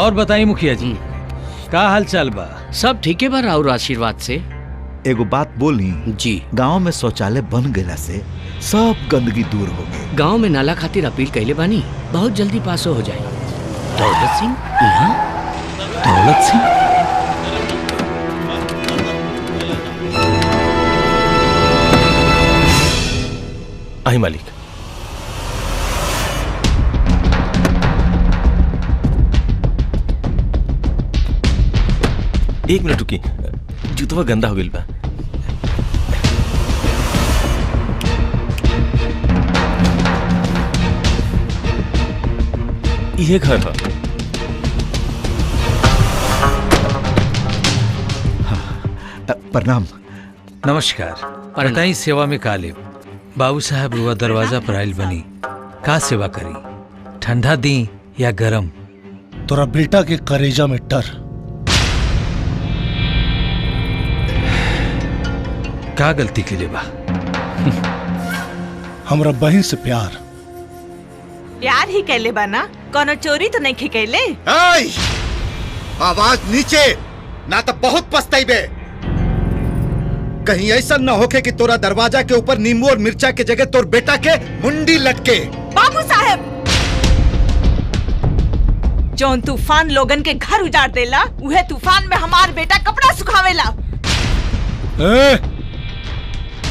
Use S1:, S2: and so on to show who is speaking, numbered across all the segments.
S1: और बताइए मुखिया जी, का हाल चाल बा?
S2: सब ठीके बा और आशीर्वाद से।
S3: एगो बात बोली
S2: जी।
S3: गांव में शौचालय बन गया से सब गंदगी दूर हो गई।
S2: गांव में नाला खातिर अपील कैले बानी, बहुत जल्दी पास हो जाए। दौलत सिंह यहाँ?
S1: दौलत सिंह?
S4: आई मालिक। एक मिनट रुकी, जूतवा गंदा हो गई बा। ये घर है।
S3: प्रणाम।
S1: नमस्कार। बताई सेवा में काले बाबू साहब रुआ दरवाजा पर आयल बनी, का सेवा करी? ठंडा दी या गरम?
S5: तोरा बेटा के करेजा में डर।
S1: का गलती के लिए बा?
S5: हमरा बहन से प्यार
S6: ही कैले बाना, कोनो चोरी तो नहीं कैले।
S7: आवाज नीचे, ना तो बहुत पछताइबे। कहीं ऐसा न होके कि तोरा दरवाजा के ऊपर नींबू और मिर्चा के जगह तोर बेटा के मुंडी लटके।
S6: बाबू साहब, जौन तूफान लोगन के घर उजाड़ देला, उहे तूफान में हमार बेटा कपड़ा सुखावेला।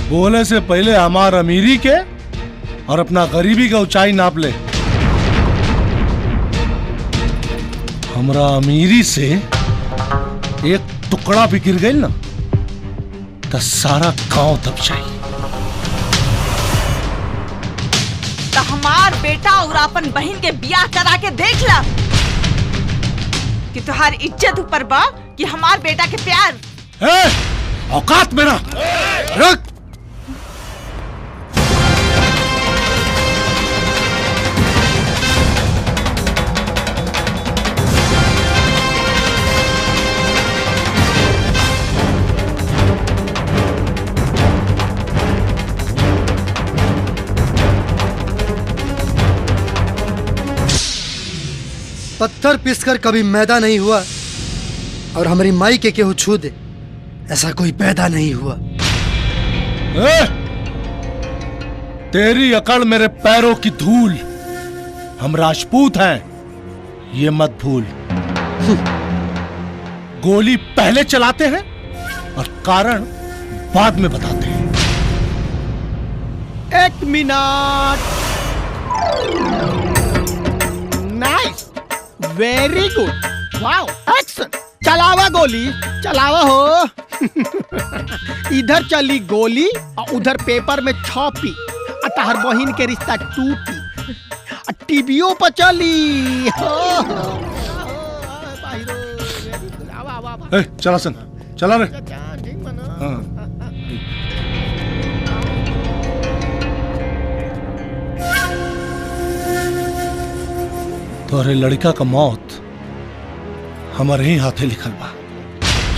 S5: बोले से पहले हमार अमीरी के और अपना गरीबी का ऊंचाई नाप ले। हमरा अमीरी से एक टुकड़ा भी गिर गई ना तो सारा गांव दब जाए।
S6: तो हमार बेटा और अपन बहन के ब्याह करा के देख ला कि तुहार इज्जत ऊपर बा कि हमार बेटा के प्यार।
S5: औकात मेरा रख।
S8: पत्थर पीसकर कभी मैदा नहीं हुआ और हमारी माई के केहू छू दे, ऐसा कोई पैदा नहीं हुआ।
S5: तेरी अकड़ मेरे पैरों की धूल। हम राजपूत हैं, ये मत भूल। गोली पहले चलाते हैं और कारण बाद में बताते हैं।
S9: 1 minute. Nice, very good, wow, action. चलावा गोली, चलावा हो। इधर चली गोली और उधर पेपर में छपी, तहर बहिन के रिश्ता टूटी, टीवीओ पर चली।
S5: चला सन, चला रे। हाँ। तोरे लड़का का मौत हमारे ही हाथे लिखल बा।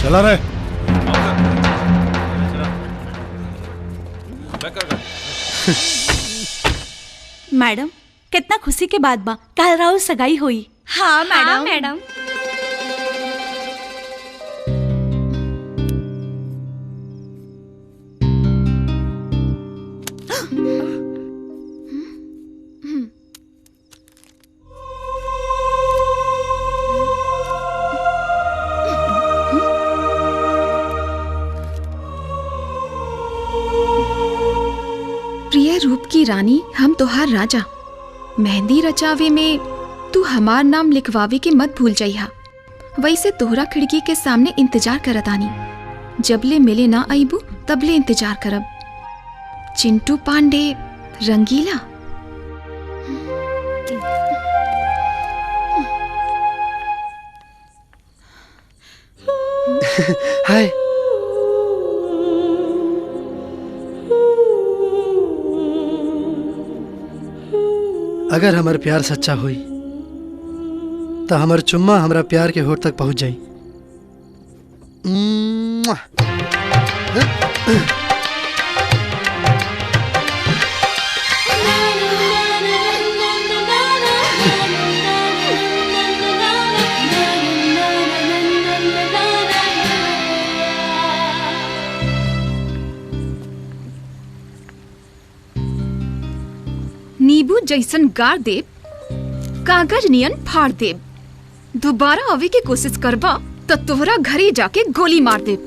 S5: चला रे।
S10: मैडम, कितना खुशी के बाद बा, कल राहुल सगाई हुई।
S11: हाँ मैडम।
S12: प्रिय रूप की रानी, हम तोहार राजा। मेहंदी रचावे में तू हमार नाम लिखवावे के मत भूल जाइहा। वैसे तोहरा खिड़की के सामने इंतजार करत आनी, जबले मिले ना आईबू तबले इंतजार करब। चिंटू पांडे, रंगीला।
S8: हाय। अगर हमार प्यार सच्चा हुई तो हमार चुम्मा हमारा प्यार के होठ तक पहुंच जाई।
S12: नींबू जैसन गाड़ देब, कागज नियन फाड़ देब। दोबारा आवे की कोशिश करबा तो तोहरा घरे जाके गोली मार देब।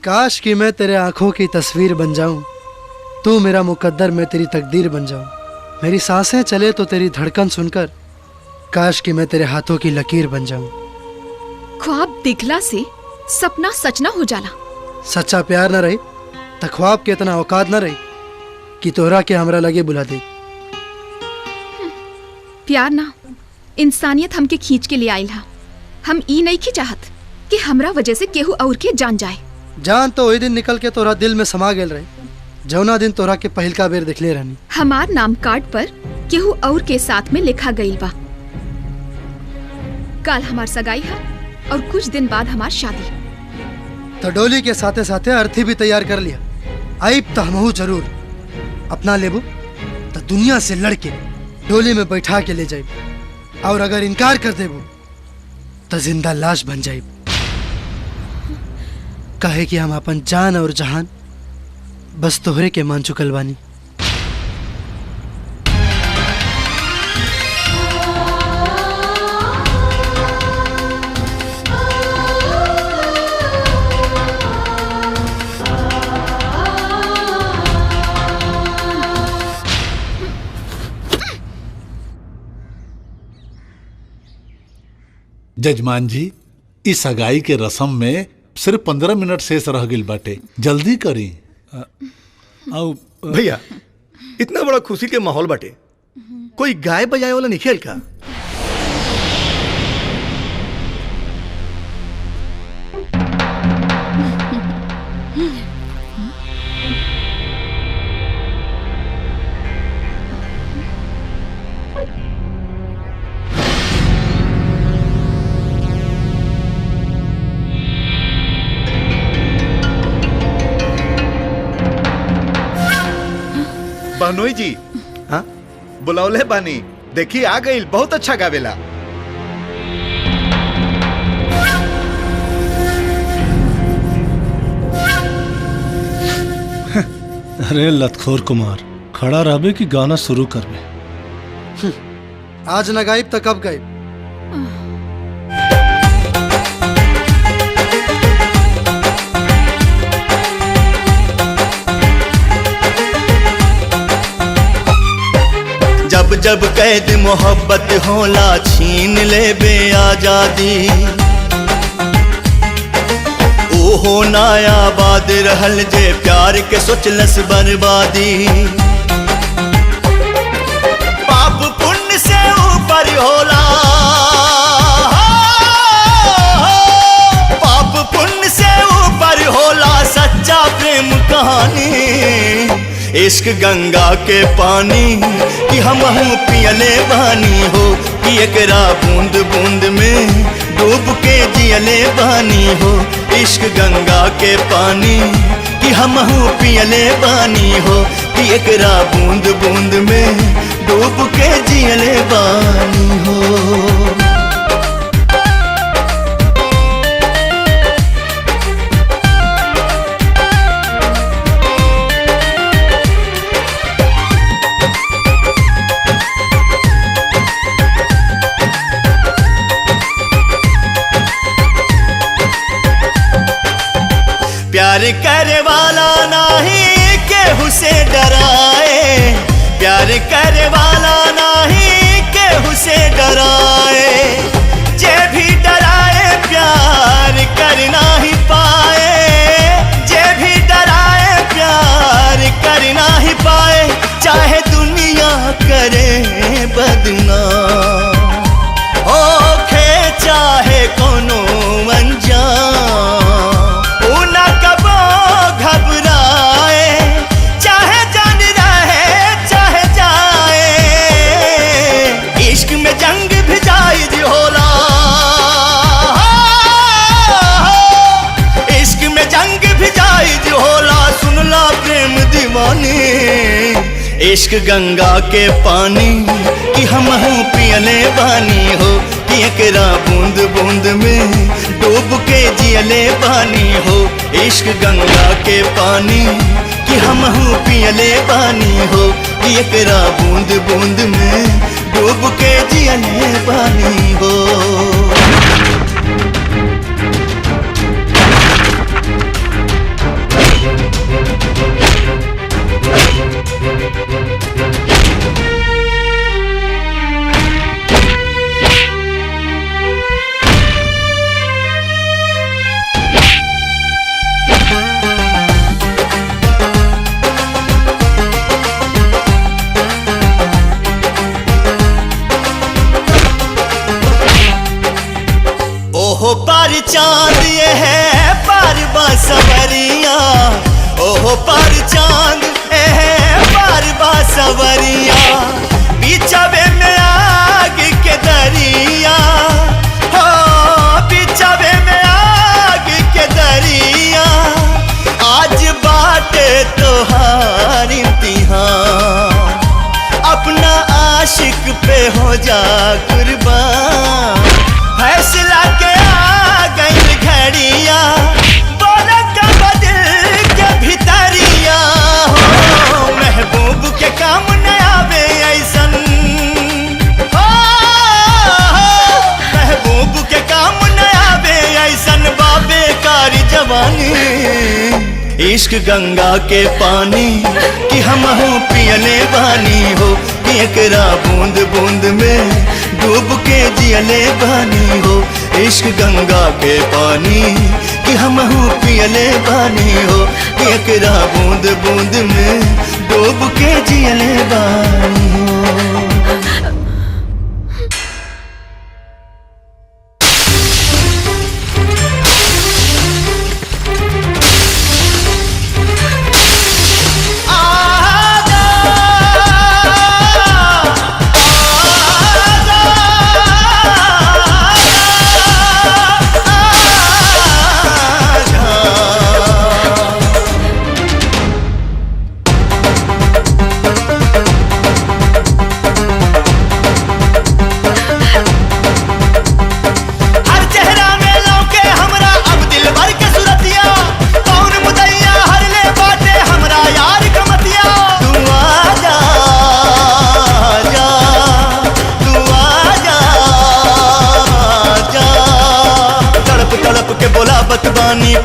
S8: काश कि मैं तेरे आंखों की तस्वीर बन जाऊं, तू मेरा मुकद्दर, मैं तेरी तकदीर बन जाऊं। मेरी सांसें चले तो तेरी धड़कन सुनकर, काश कि मैं तेरे हाथों की लकीर बन जाऊं।
S12: ख्वाब दिखला से सपना सच ना हो जाला।
S8: सच्चा प्यार न रही तो ख्वाब के इतना औकात न रही कि तोहरा के हमरा लगे बुला दे।
S12: प्यार ना, इंसानियत हमके खींच के ले आइल हा। हम ई नहीं की चाहत कि हमरा वजह से केहू और के जान जाए।
S8: जान तो वही दिन निकल के तोरा दिल में समा गेल रही, जौना दिन तोरा के पहिलका बेर दिखले रहनी।
S12: हमार नाम कार्ड पर केहू और के साथ में लिखा गईल बा। कल हमार सगाई है और कुछ दिन बाद हमार शादी।
S8: तो डोली के साथे साथे अर्थी भी तैयार कर लिया। आइब तो हमहू जरूर। अपना लेबू तो दुनिया से लड़के डोली में बैठा के ले जाइब, और अगर इनकार कर देबू तो जिंदा लाश बन जाइब। कहे कि हम अपन जान और जहान बस तोहरे के मान चुकल बानी।
S5: जजमान जी, इस सगाई के रस्म में सिर्फ 15 मिनट शेष रह गइल बाटे, जल्दी करी।
S7: भैया, इतना बड़ा खुशी के माहौल बाटे, कोई गाय बजाए वाला नहीं खेल का? बहनोई जी, हाँ बुलावले बानी, देखी आ गई, बहुत अच्छा गावेला।
S5: अरे लतखोर कुमार, खड़ा रहबे कि गाना शुरू करबे?
S8: आज न गायब तो कब गायब?
S11: जब जब कैद मोहब्बत होला, छीन ले बे आजादी। ओहो नायाबाद रहल जे प्यार के सोचलस बर्बादी। पाप पुण्य से ऊपर होला, पाप पुण्य से ऊपर होला सच्चा प्रेम कहानी। इश्क गंगा के पानी कि हमहू पियले बानी हो, कि एकरा बूंद बूंद में डूब के जियले बानी हो। इश्क गंगा के पानी कि हमहू पियले बानी हो, कि एकरा बूंद बूंद में डूब के जियले बानी हो। प्यार करे वाला नहीं केहू से डराए, प्यार करे वाला नहीं केहू से डराए। जे भी डराए प्यार कर नहीं पाए, जे भी डराए प्यार कर नहीं पाए। चाहे दुनिया करे बदनाम, ओखे चाहे कोनो अनजान, इश्क गंगा के पानी कि हमहू पियले बानी हो, कि एकरा बूंद बूंद में डूब के जियले बानी हो। इश्क गंगा के पानी कि कि हमहू पियले बानी हो कि एकरा बूंद बूंद में डूब के जियले बानी हो। ओहो पार चांद ये है पार बांसवरिया, ओहो पार चांद ये है पार बांसवरिया, बिछावे में आग के दरिया हो, बिछावे में आग के दरिया, आज बाटे तोहार इम्तिहान, अपना आशिक पे हो जा कुर्बान, फैसला के आ गई घड़िया, बोला का बदल के भितरिया हो, महबूब के काम न आवे ऐसन हो, महबूब के काम न आवे ऐसन बाबे कारी जवानी, इश्क गंगा के पानी कि हमहू पियले बानी हो, कि एकरा बूंद बूंद में डूब के जियले बानी हो, इश्क गंगा के पानी कि हमहू पियले बानी हो, कि एकरा बूंद बूंद में डूब के जियले बानी हो।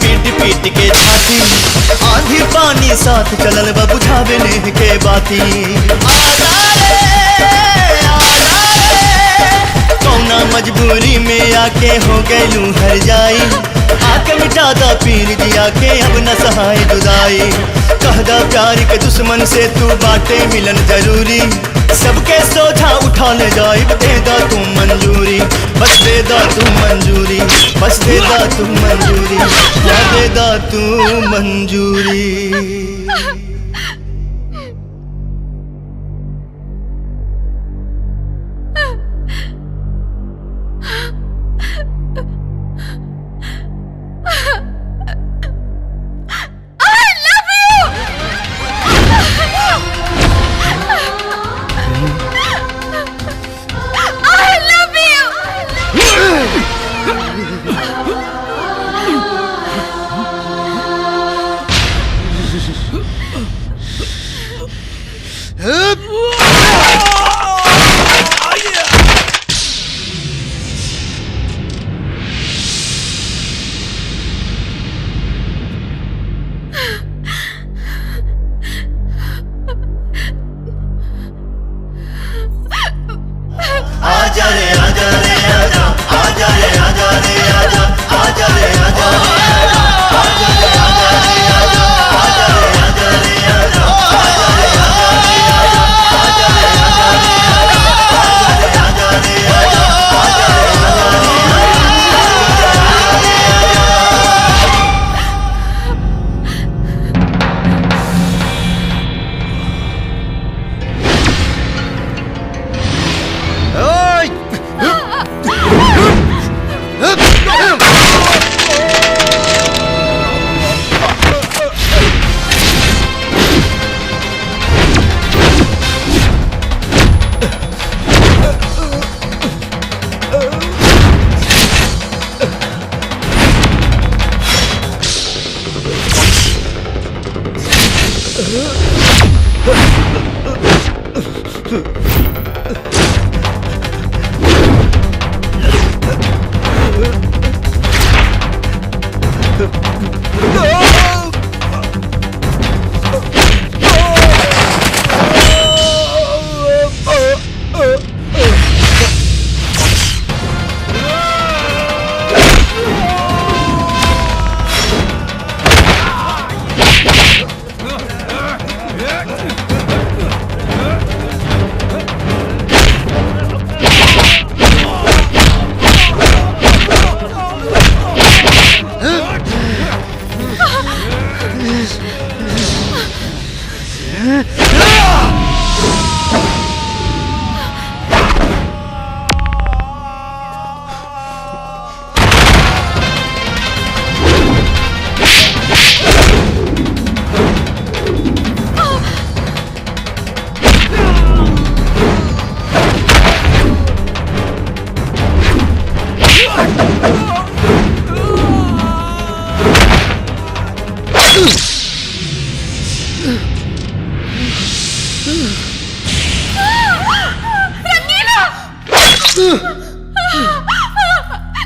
S11: पीट पीट के छाती आंधी पानी साथ चलल बा बुझावे नेह के बाती, कौना मजबूरी में आके हो गैलू हर जाई, आके मिटा दा पीर जिया के अब न सहाय जुदाई, कहदा प्यार के दुश्मन से तू बाटे मिलन जरूरी, सबके सोझा उठा ले जाए, दे दा तू मंजूरी, बस दे दा तू मंजूरी, बस दे दा तू मंजूरी, या दे दा तू मंजूरी।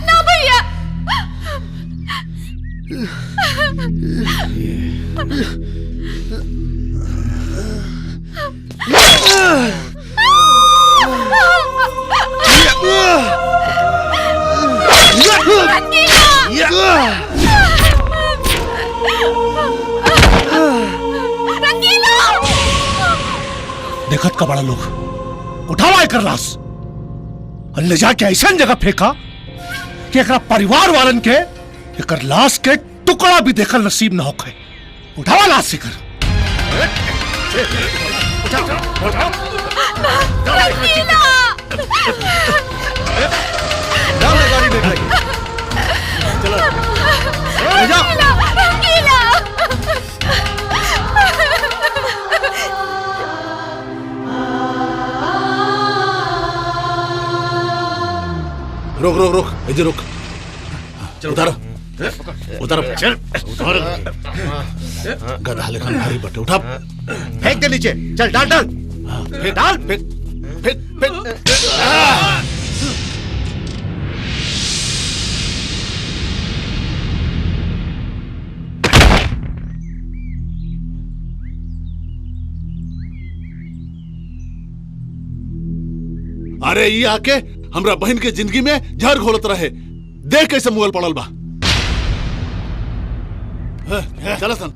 S13: ना भैया।
S5: देखत का बड़ा लोग उठावा कर लाश और ले जाके ऐसा जगह फेंका कि एकरा परिवार वालन के एकर लाश के टुकड़ा भी देखल नसीब न होखे। उठावा लाश से कर।
S14: रोक रोक रोक इधर रुक। उतारो उतारो चल उतारो। गधा लेखन भारी बटे उठा फेंक दे नीचे। चल डाल डाल फेंक डाल फेंक फेंक फेंक। अरे ये आके हमरा बहन के जिंदगी में जहर घोलत रहे। देख कैसे मुगल पड़ल बा। चल सन।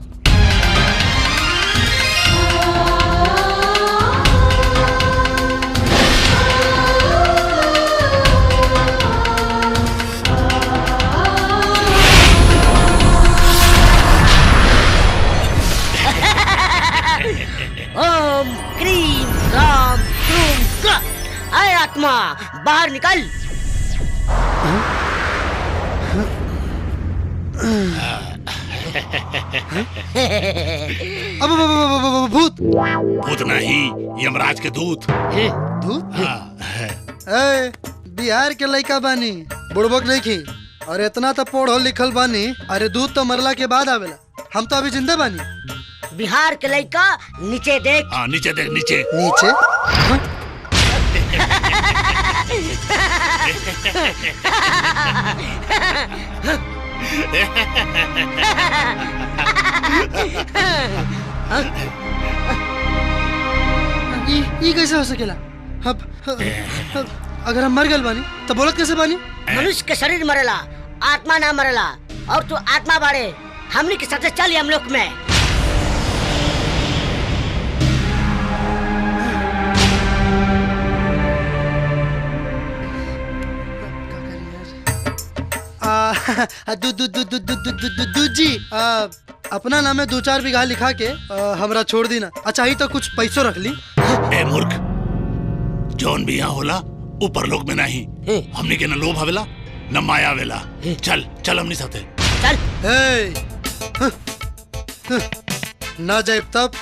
S15: ओम क्रीम राम क्रूम का। आए आत्मा बाहर निकल।
S8: अब भूत
S14: भूत नहीं यमराज के दूत।
S8: दूत? ए, बिहार के लड़का बानी बुड़बक नहीं खी और इतना तो पढ़ो लिखल बानी। अरे दूध तो मरला के बाद आवेला। हम तो अभी जिंदा बानी।
S15: बिहार के लड़का नीचे देख।
S14: हाँ नीचे देख नीचे
S8: नीचे। हाँ? ये कैसे हो सकेला? अब अगर हम मर गए बानी तो बोलत कैसे बानी?
S15: मनुष्य के शरीर मरेला, आत्मा ना मरेला। और तू आत्मा बाड़े। हमनी के साथ चल हम लोग में।
S8: दूजी अपना नाम में 2-4 बीघा लिखा के हमरा छोड़ दी ना। अच्छा ही तो कुछ पैसों रख ली।
S14: ए मूर्ख, जौन भी यहाँ होला ऊपर लोग में नहीं। हमने के न लोभ आवेला न माया आवेला। चल चल हमनी साथे
S15: चल।
S8: ना जाए तब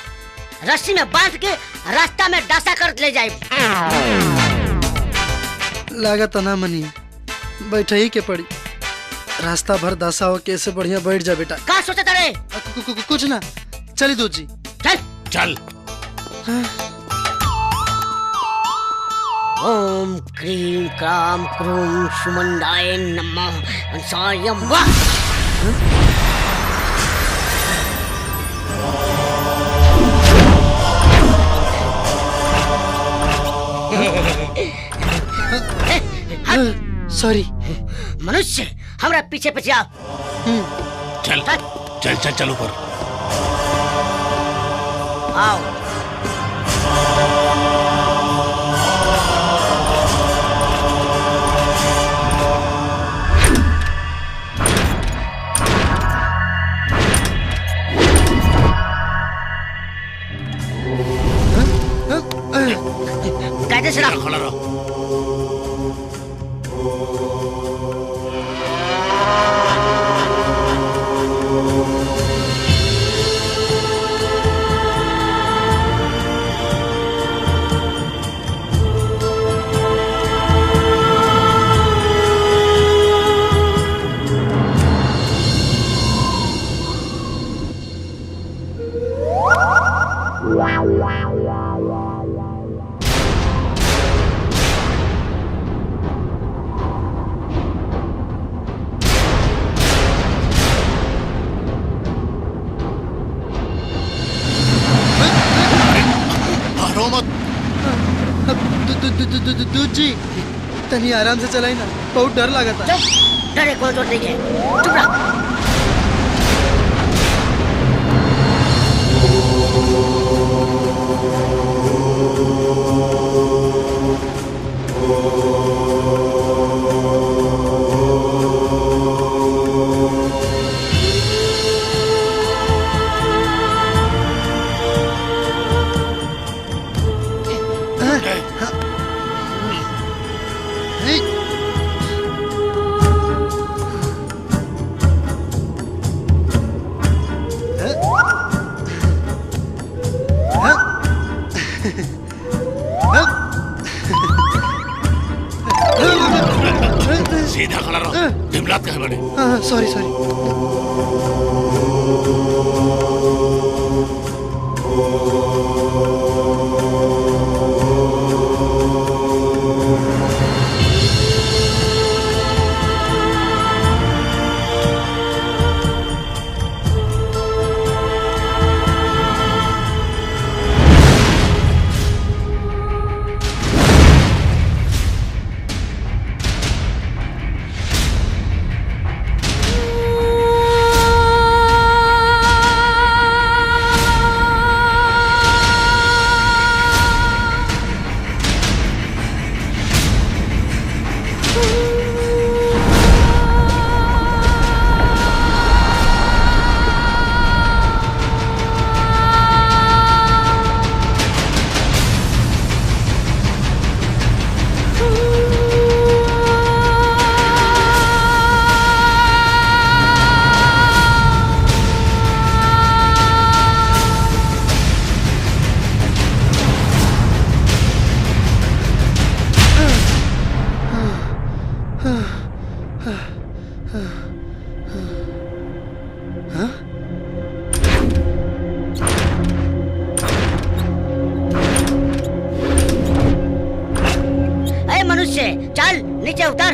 S15: रस्सी में बांध के रास्ता में डासा कर ले जाए।
S8: लागत ना मनी बैठे ही के पड़ी। रास्ता भर दासा हो कैसे बढ़िया बैठ जा बेटा।
S15: का सोचे तारे?
S8: कुछ ना। चली दो जी।
S15: चल
S14: चल।
S15: ओम क्रीम क्राम क्रूम सुमंडाय नमः अंसाय वाह।
S8: सॉरी।
S15: मनुष्य हमरा पीछे पीछे आओ।
S14: चल चल चल चल ऊपर
S15: आओ। कैसे से
S14: खड़ा रहो।
S8: दूध जी तनी आराम से चलाई ना, बहुत डर लगा था।
S15: डरे कोई तो नहीं है, चुप रह।
S14: सीधा खड़ा रहो, दिमलात कहे बड़े।
S8: Sorry sorry. चल नीचे उतर।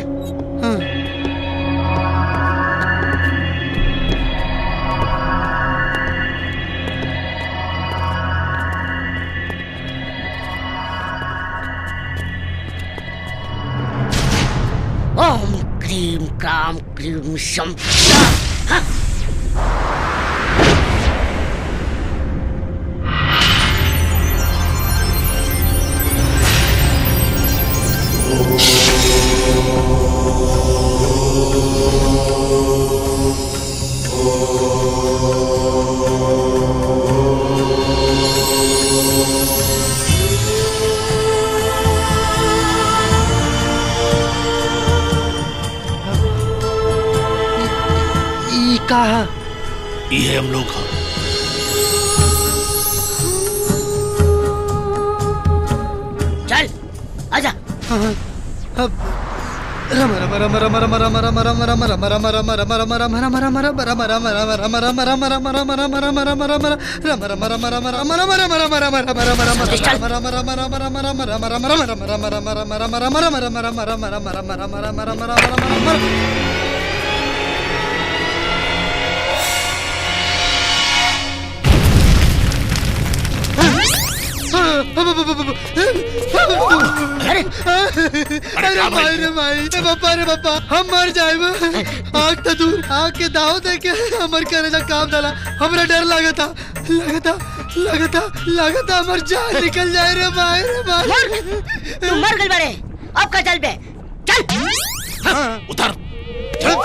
S8: ओम क्रीम क्राम क्रीम शम। कहा
S14: ये हम लोग हैं।
S15: चल आजा।
S8: अरे भाई रे बापा हम मर जाए आग तो दूर आग के दाव दे के हमर करे जा काम डाला हमरा डर लगता हमर जान निकल जाए रे भाई
S15: तू मर गई बड़े अब का चल बे चल
S14: उतर चल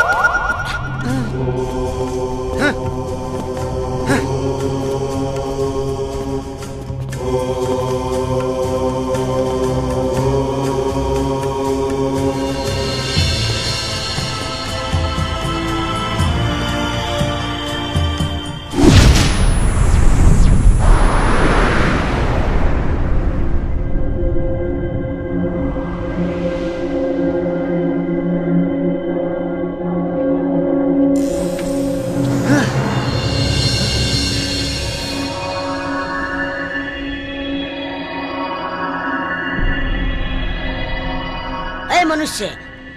S15: मनुष्य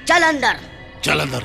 S15: चल अंदर
S14: चल अंदर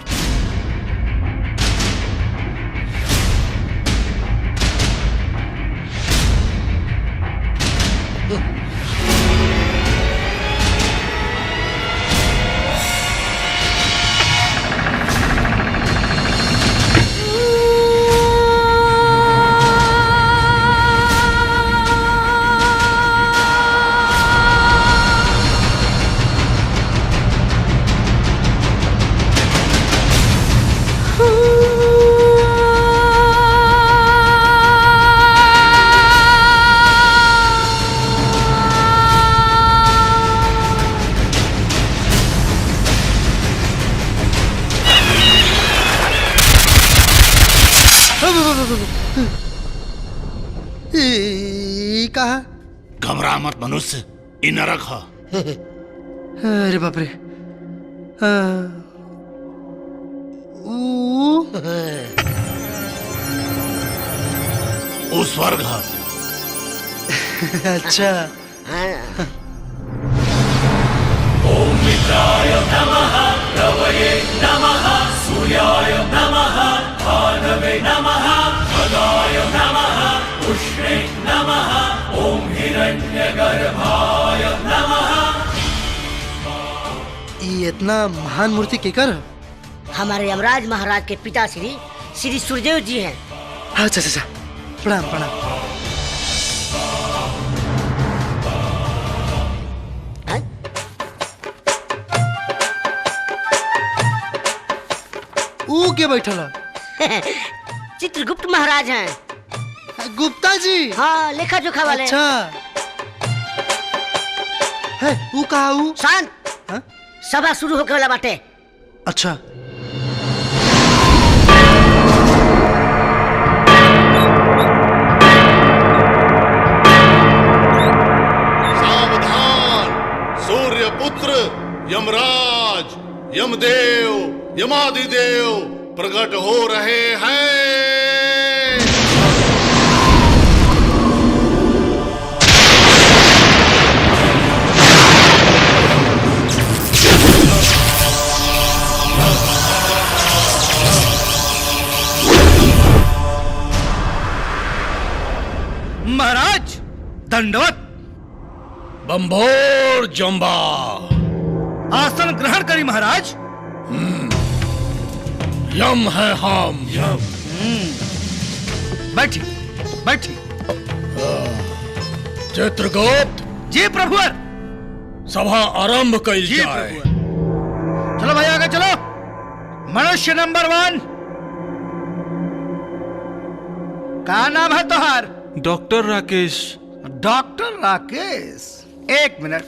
S8: कहा
S14: घबरा मत मनुष्य इ नरक है।
S8: अरे बाप रे
S14: वो स्वर्ग है।
S8: अच्छा
S11: ओम मित्राय नमः रवये नमः सूर्याय नमः भानवे नमः भगाय नमः उष्णे नमः ओम हिरण्यगर्भाय नमः।
S8: ये इतना महान मूर्ति केकर?
S15: हमारे यमराज महाराज के पिता श्री श्री सूर्यदेव जी हैं।
S8: अच्छा अच्छा प्रणाम प्रणाम। ऊ के बैठल
S15: चित्रगुप्त महाराज हैं।
S8: गुप्ता जी?
S15: हाँ लेखा जोखा वाले।
S8: अच्छा है ऊ कहा ऊ?
S15: शांत सभा शुरू होके वाला बाटे।
S8: अच्छा
S14: सावधान सूर्य पुत्र यमराज यमदेव यमादिदेव प्रकट हो रहे हैं।
S5: महाराज दंडवत। बंभोर जंबा आसन ग्रहण करी महाराज। यम है हम। बैठी बैठी। चित्रगुप्त जी प्रभुवर। सभा आरंभ कइल जाए। चलो भाई आगे चलो। मनुष्य नंबर 1 का नाम है तोहार?
S4: Doctor Rakesh.
S5: Doctor Rakesh 1 minute.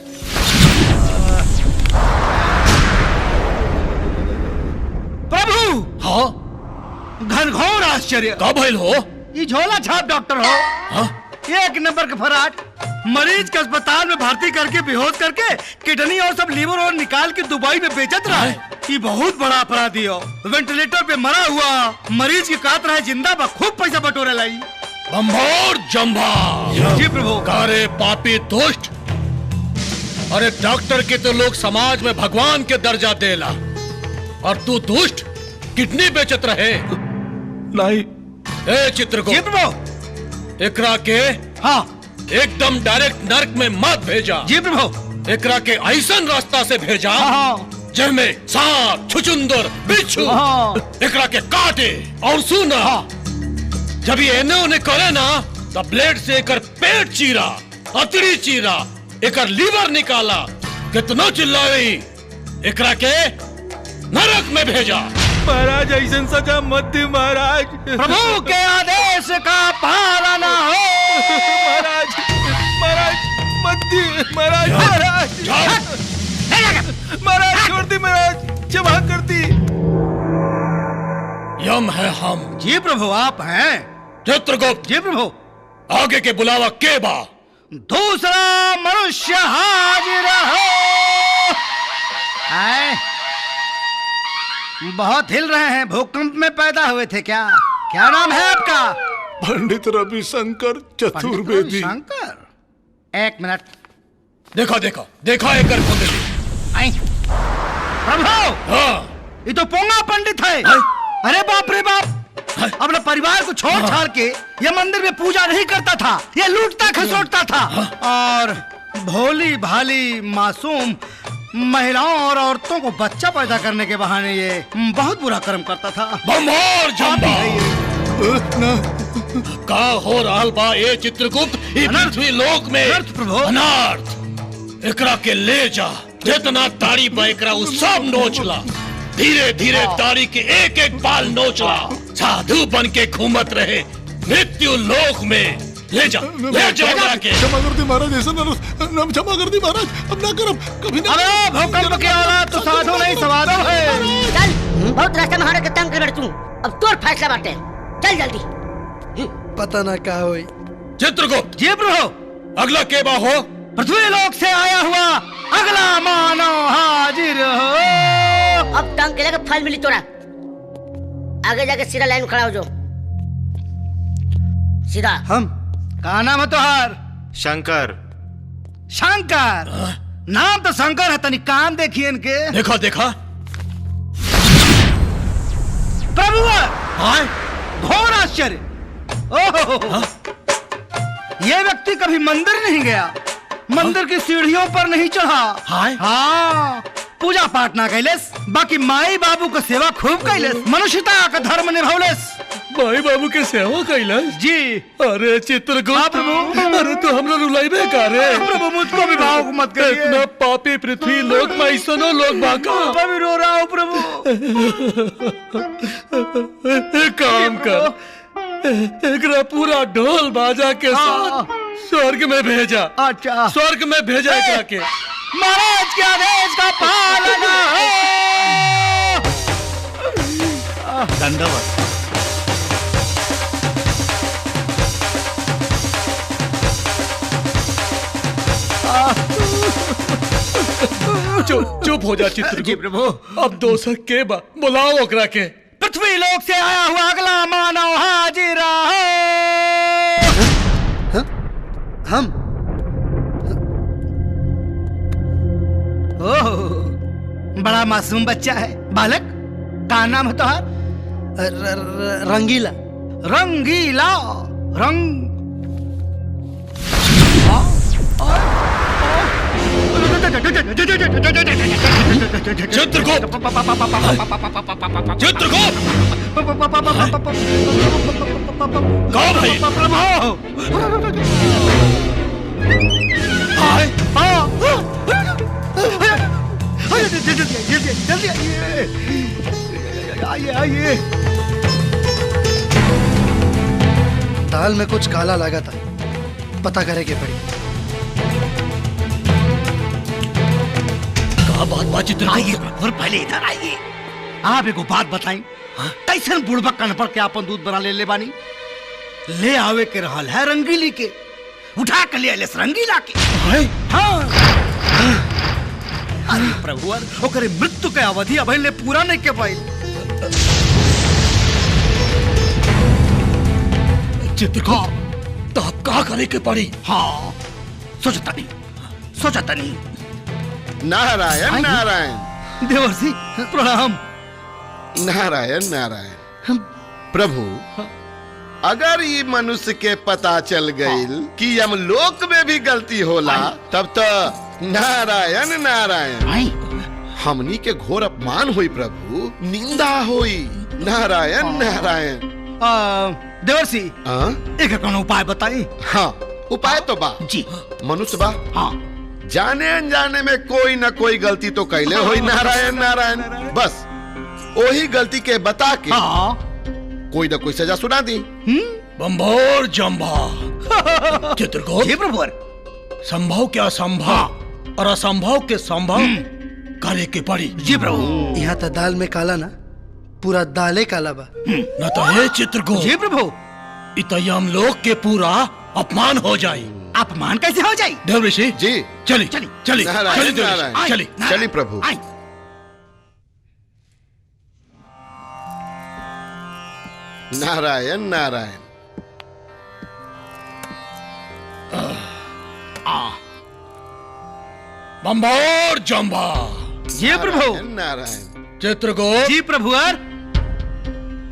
S5: प्रभु हाँ घनघोर आश्चर्य।
S4: का भइल हो?
S5: ये झोला छाप डॉक्टर हो।
S4: हाँ?
S5: 1 नंबर के फराट
S7: मरीज के अस्पताल में भर्ती करके बेहोश करके किडनी और सब लीवर और निकाल के दुबई में बेचत रहा है। ये बहुत बड़ा अपराधी हो। वेंटिलेटर पे मरा हुआ मरीज की काट रहा है जिंदा बा, खूब पैसा बटोरे लाई।
S14: बम्भोर जम्भा।
S7: जी प्रभु।
S14: कारे पापी दुष्ट, अरे डॉक्टर के तो लोग समाज में भगवान के दर्जा देला और तू दुष्ट किडनी बेचत रहे।
S5: नहीं
S14: ए चित्रगुप्त, एकरा के
S7: हाँ
S14: एकदम डायरेक्ट नर्क में मत भेजा।
S7: जी प्रभु।
S14: एकरा के ऐसन रास्ता से भेजा
S7: हाँ।
S14: जिसमें सांप, छुचुंदर, बिच्छू एकरा के काटे और सुना। जब ये एने ओने करे ना तो ब्लेड से एकर पेट चीरा, अतड़ी चीरा, एकर लीवर निकाला। कितना चिल्लावे, एकरा के नरक में भेजा।
S1: महाराज ऐसा सजा मत दी महाराज।
S7: प्रभु के आदेश का पालन हो।
S1: महाराज महाराज मत दी महाराज। महाराज महाराज छोड़ दी महाराज, क्षमा कर दी।
S14: यम है हम।
S7: जी प्रभु आप हैं।
S14: चित्रगुप्त।
S7: जी प्रभु।
S14: आगे के बुलावा के बा?
S7: दूसरा मनुष्य हाजिर हो। बहुत हिल रहे हैं, भूकंप में पैदा हुए थे क्या? क्या नाम है आपका?
S14: पंडित रविशंकर चतुर्वेदी।
S7: शंकर। एक मिनट।
S14: देखो देखो देखो एकर कुंडली।
S7: प्रभु
S14: हाँ।
S7: ये तो पोंगा पंडित है। अरे बाप रे बाप, अपने परिवार को छोड़ छाड़ के ये मंदिर में पूजा नहीं करता था, ये लूटता खसोटता था और भोली भाली मासूम महिलाओं और औरतों को बच्चा पैदा करने के बहाने ये बहुत बुरा कर्म करता था।
S14: बम्भोर जम्भा। का हो रहल बा ए चित्रगुप्त? ई पृथ्वी लोक में अनर्थ। एकरा के ले जा, जितना ताड़ी बा एकरा उ सब नोचला। धीरे धीरे ताड़ी के एक एक बाल नोचला। साधु बन के घूमत रहे मृत्यु लोक में। ले जा एकरा के।
S5: क्षमा कर दी महाराज, ऐसा नाम क्षमा कर दी महाराज, अब ना करब कभी ना।
S7: अरे भूकंप के औलाद तो साधु नहीं साधु है।
S15: चल, बहुत रास्ता में के तंग कर तू, अब तोर फैसला बाटे, चल जल्दी।
S8: पता ना क्या होई।
S14: चित्रगुप्त।
S7: जी प्रभु।
S14: अगला के बा हो?
S7: पृथ्वी लोक से आया हुआ अगला मानव हाजिर हो।
S15: अब तंग के लगे फल मिली तोरा। आगे जाके सीधा लाइन में खड़ा हो जाओ, सीधा।
S7: हम का नाम है तुहार?
S4: शंकर।
S7: शंकर। नाम तो शंकर है, तनी काम देखिए इनके।
S14: देखा देखा।
S7: प्रभु घोर आश्चर्य। ओह, ये व्यक्ति कभी मंदिर नहीं गया, मंदिर की सीढ़ियों पर नहीं चढ़ा। हाँ, पूजा पाठ ना कैलेस, बाकी माई बाबू का सेवा खूब कैलेस, मनुष्यता का धर्म निभावलेस।
S14: माई बाबू के सेवा कैलाश?
S7: जी।
S14: अरे चित्रगुप्त, अरे तो हमरा रुलाइबे का रे?
S7: प्रभु मुझको भी भाव मत करिए।
S14: इतना पापी पृथ्वी लोक में ऐसनो लोग बाका।
S7: मैं भी रो रहा हूँ प्रभु।
S14: एक काम कर, एकरा पूरा ढोल बाजा के साथ स्वर्ग में भेजा।
S7: अच्छा,
S14: स्वर्ग में भेजा एकरा के।
S7: महाराज के आदेश का पालन हो।
S14: दंडवत। चुप हो जा चित्रगुप्त।
S7: जी प्रभु।
S14: अब दोसर के बा, बुलाओ ओकरा के।
S7: पृथ्वी लोक से आया हुआ अगला मानव हाजिर हो। हम ओह, बड़ा मासूम बच्चा है। बालक का नाम है तुहार?
S8: रंगीला।
S7: रंगीला। रंग
S14: चित्रगुप्त। चित्रगुप्त कौन है?
S7: जल्दी आइए, आइए।
S8: दाल में कुछ काला लगा था, पता करे के पड़ी।
S14: बात
S7: आइए और पहले इधर आइए। आप एक बात बताई, कैसन बुढ़बा कन पर के आपन दूध बना ले बानी? ले आवे के रहल है रंगीली के, उठा के ले आले रंगीला के। हाँ अरे प्रभु ओकरे मृत्यु के अवधि अभी ले पूरा नहीं के पाई।
S5: चित्रगुप्त तो आप का करे के पड़ी?
S7: हाँ सोचता नहीं।
S14: नारायण नारायण।
S7: देवर्षि प्रणाम।
S14: नारायण नारायण। प्रभु अगर ये मनुष्य के पता चल गई कि यमलोक में भी गलती होला तब तो नारायण नारायण हमनी के घोर अपमान हुई प्रभु, निंदा हुई। नारायण नारायण।
S7: देवर्षि एक कौन उपाय बताई?
S14: हाँ उपाय तो बा
S7: जी।
S14: मनुष्य बा हाँ जाने अनजाने में कोई न कोई गलती तो कैले हुई। नारायण नारायण। बस वही गलती के बता के कोई न कोई सजा सुना दी।
S5: बंभोर जंभा। चित्रगुप्त
S7: जी प्रभु।
S5: संभव के असंभव और असंभव के संभव करे के पड़ी।
S7: जी प्रभु।
S8: यहाँ तो दाल में काला ना पूरा दाले काला बा।
S5: न तो है चित्रगुप्त।
S7: जी प्रभु।
S5: इतयम लोग के पूरा अपमान हो जाए।
S7: अपमान कैसे हो जाए?
S5: देवऋषि
S14: जी
S5: चली
S7: चली
S5: चली
S14: नारायण नारायण।
S5: चली
S14: चली प्रभु। नारायण नारायण।
S5: बंभोर जंभा।
S7: जी प्रभु।
S14: नारायण।
S5: चित्रगुप्त।
S7: जी प्रभु।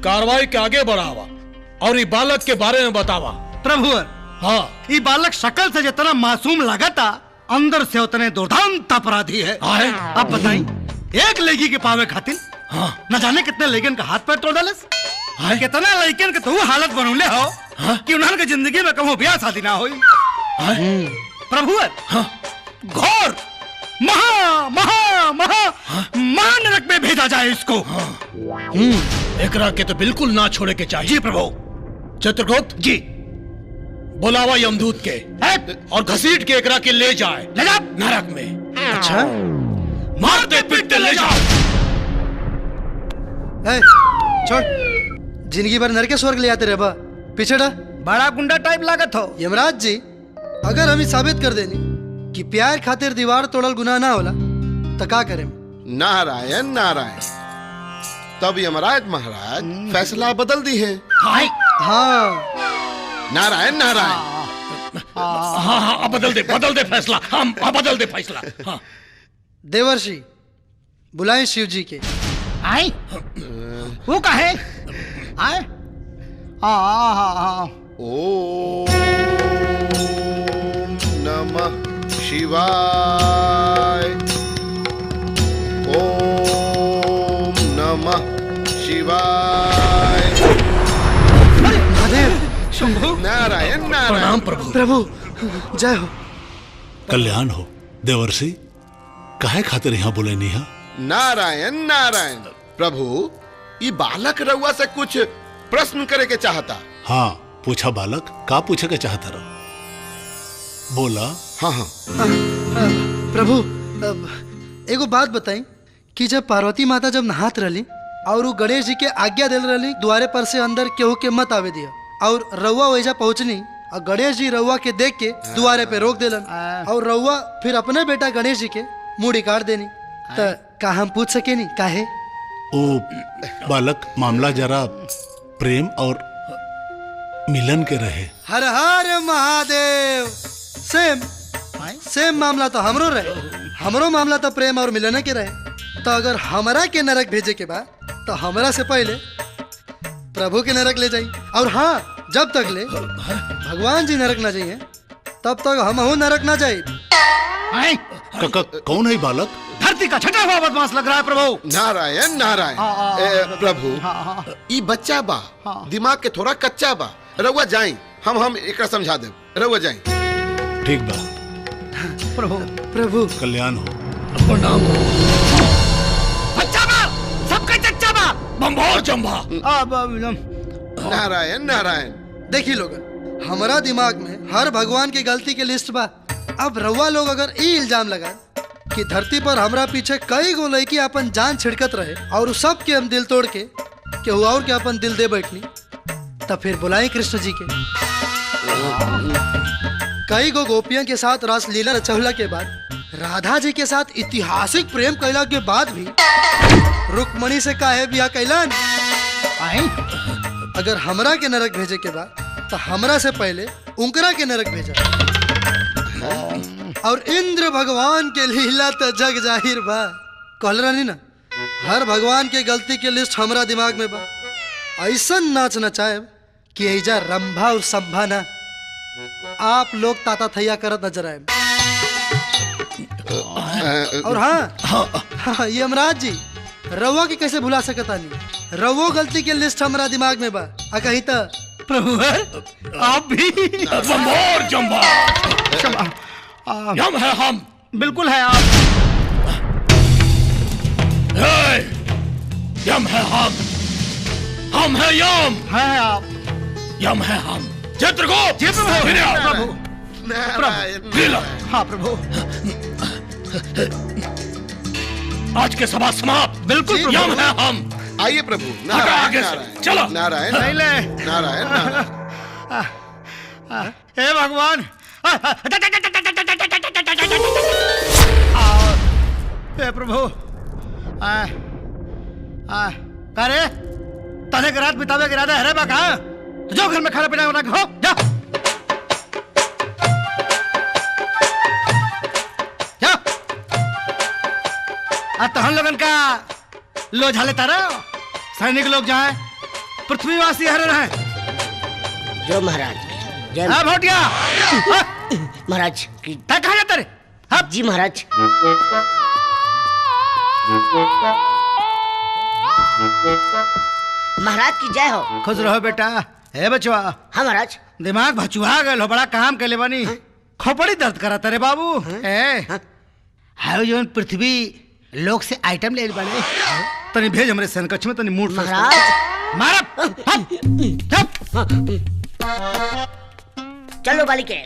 S5: कार्रवाई के आगे बढ़ावा और ये बालक के बारे में बतावा।
S7: प्रभु
S5: हाँ
S7: ये बालक शक्ल से जितना मासूम लगता अंदर से उतने दुर्दांत अपराधी है। अब बताई एक लड़की के पावे खातिर न जाने कितने लेकिन का हाथ पैर तोड़ डालस। कितना लड़कियन के तू हालत बनौले हो कि उन्हन के जिंदगी में कभी ब्याह शादी ना होई। प्रभु घोर महा महा महा महानरक में भेजा जाए इसको।
S5: एकरा के तो बिल्कुल ना छोड़े के चाहिए।
S7: जी प्रभु।
S5: चित्रगुप्त
S7: जी
S5: बुलावा यमदूत के और घसीट के एकरा के ले जाए
S7: ले जा
S5: नरक में।
S8: अच्छा
S5: मारते पीटते ले जाओ।
S8: छोड़ जिंदगी भर नरक के स्वर्ग ले आते रहे बा। पीछे डा
S7: बड़ा गुंडा टाइप लागत हो।
S8: यमराज जी अगर हम साबित कर देनी कि प्यार खातिर दीवार तोड़ल गुनाह ना होला तो का करें?
S14: नारायण नारायण। तब यमराज महाराज फैसला बदल दी है।
S8: हाँ
S14: नारायण नारायण।
S5: हाँ बदल दे फैसला। हम बदल दे फैसला। हाँ।
S8: देवर्षि बुलाएं शिव जी के।
S9: आई वो कहे आए
S14: ओम नमः शिवाय। ओम नमः शिवाय।
S8: महादेव
S14: शंभु। नारायण नारायण।
S5: प्रणाम प्रभु।
S8: प्रभु जय हो।
S16: कल्याण हो। देवर्षि काहे खातिर यहाँ बोले नहीं है?
S14: नारायण नारायण। प्रभु ये बालक रउआ से कुछ प्रश्न करे के चाहता।
S16: हाँ पूछा बालक का पूछे के चाहता रहो? बोला।
S14: हाँ हाँ
S8: प्रभु एगो बात बताई कि जब पार्वती माता जब नहात रही और वो गणेश जी के आज्ञा दिल रही द्वारे पर से अंदर केहू के मत आवे दिया और रउआ वैजा पहुंचनी और गणेश जी रउआ के देख के द्वारे पे रोक दिलन और रउआ फिर अपने बेटा गणेश जी के मुड़ी काट देनी। तो का हम पूछ सके नहीं काहे?
S16: ओ बालक मामला जरा प्रेम और मिलन के रहे।
S8: हर हर महादेव। सेम मामला तो हमरो रहे। हमरो मामला तो प्रेम और मिलन के रहे। तो अगर हमरा के नरक भेजे के बाद तो हमरा से पहले प्रभु के नरक ले जाई। और हाँ जब तक ले भगवान जी नरक ना जाइए तब तक हम नरक ना जाए।
S16: कौन है बालक?
S7: धरती का छठा हुआ बदमाश लग रहा है प्रभु।
S14: नारायण नारायण। प्रभु ये बच्चा बा दिमाग के थोड़ा कच्चा बा। रउआ जाई हम एकरा समझा दे। रउआ जाई।
S16: ठीक बा
S7: प्रभु।
S8: प्रभु
S16: कल्याण हो।
S5: प्रणाम।
S7: बच्चा बा सबका चच्चा बा।
S5: बंभोर जंभा।
S14: नारायण नारायण।
S8: देखी लोग हमारा दिमाग में हर भगवान की गलती के लिस्ट बा। अब रउआ लोग अगर ये इल्जाम लगा कि धरती पर हमरा पीछे कई गो लड़की अपन जान छिड़कत रहे और सब के हम दिल तोड़ के केहू और के अपन दिल दे बैठनी, तब फिर बुलाएं कृष्ण जी के। कई गो गोपियों के साथ रासलीला रचौला के बाद, राधा जी के साथ ऐतिहासिक प्रेम कैला के बाद भी रुक्मणी से काहे बिया कैलन? अगर हमरा के नरक भेजे के बाद तो हमरा से पहले उनकरा के नरक भेजा। और इंद्र भगवान के लीला तो जग जाहिर बा। कहल रहनी ना, हर भगवान के गलती के लिस्ट हमरा दिमाग में बा। ऐसा नाच नचाए कि ऐजा रंभा और संभा ना, आप लोग ताता थैया करत नजर आए। और हाँ, यमराज जी, रवो के कैसे भुला सकता नहीं? रवो गलती के लिस्ट हमरा दिमाग में बा। कही तो
S7: प्रभु आप भी
S14: यम है हम।
S7: बिल्कुल है आप।
S14: यम है हम है यम।
S7: है आप।
S14: यम है हम। चित्रगुप्त।
S7: जी प्रभु।
S14: प्रभु।
S7: हाँ प्रभु।
S14: आज के सभा समाप्त।
S7: बिल्कुल प्रभु।
S14: यम है हम।
S17: आइए प्रभु।
S14: आगे से चलो।
S17: नारायण नारायण।
S7: हे भगवान। हे प्रभु। अरे तने के रात बितावे के इरादा है बा कहा? तो जो घर में खाना पीना बना के हो जा। तो हम लोगन का लो झाले तारा सैनिक लोग जाए, पृथ्वीवासी हरे रहे।
S15: जो महाराज।
S7: हाँ भोटिया।
S15: महाराज
S7: क्या कहा जाता रे?
S15: हाँ जी महाराज। महाराज की जय हो।
S7: खुश रहो बेटा। हे बचवा।
S15: हाँ महाराज।
S7: दिमाग भचुआ गए हो, बड़ा काम के ले बनी। खोपड़ी दर्द करा तेरे बाबू। है जो पृथ्वी लोग से आइटम ले बने। तनी भेज हमरे सनकछ में, तनी मूड
S15: महाराज।
S7: मारा।
S15: चलो बालिके।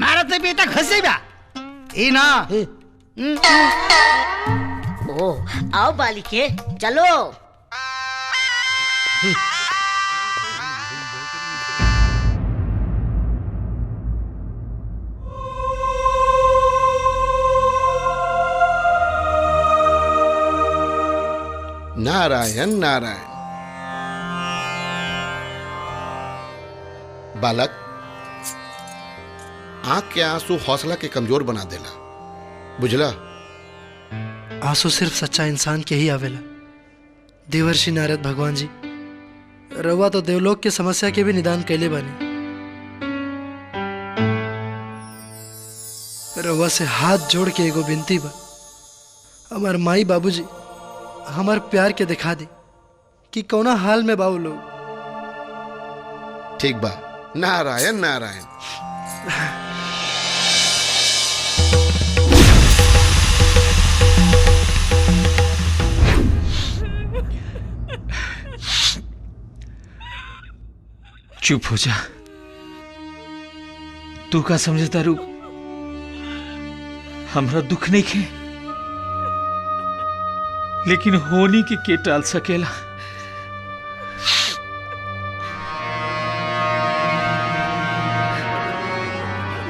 S7: मारत नहीं बेटा घसे बा। ई ना।
S15: ओ आओ बालिके चलो।
S17: नारायण नारायण। बालक, आंख के आंसू हौसला के कमजोर बना देला, बुझला?
S8: आंसू सिर्फ सच्चा इंसान के ही आवेला। देवर्षि नारद भगवान जी, रउआ तो देवलोक के समस्या के भी निदान कैले बानी। रउआ से हाथ जोड़ के एगो विनती बा, हमार माई बाबूजी हमार प्यार के दिखा दे कि कौना हाल में बाऊ लोग।
S17: ठीक बा। नारायण नारायण।
S1: चुप हो जा। तू का समझता रू? हमरा दुख नहीं खे, लेकिन होनी के टाल सकेला।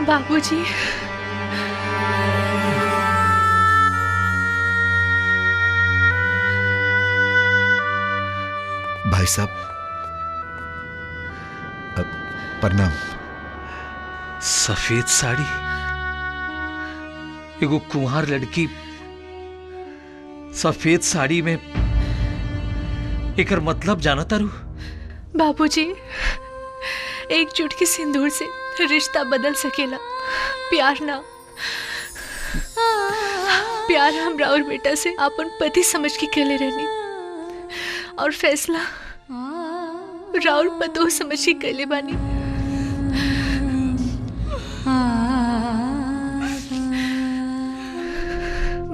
S10: बाबूजी।
S3: भाई साहब, प्रणाम।
S1: सफेद साड़ी, एगो कुंवार लड़की सफेद साड़ी में, एकर मतलब जाना तारू?
S10: बाबूजी, एक चुटकी सिंदूर से रिश्ता बदल सकेला, प्यार ना। प्यार हमरा और बेटा से अपन पति समझ के केले रहनी, और फैसला राउर पतो समझ के केले बानी।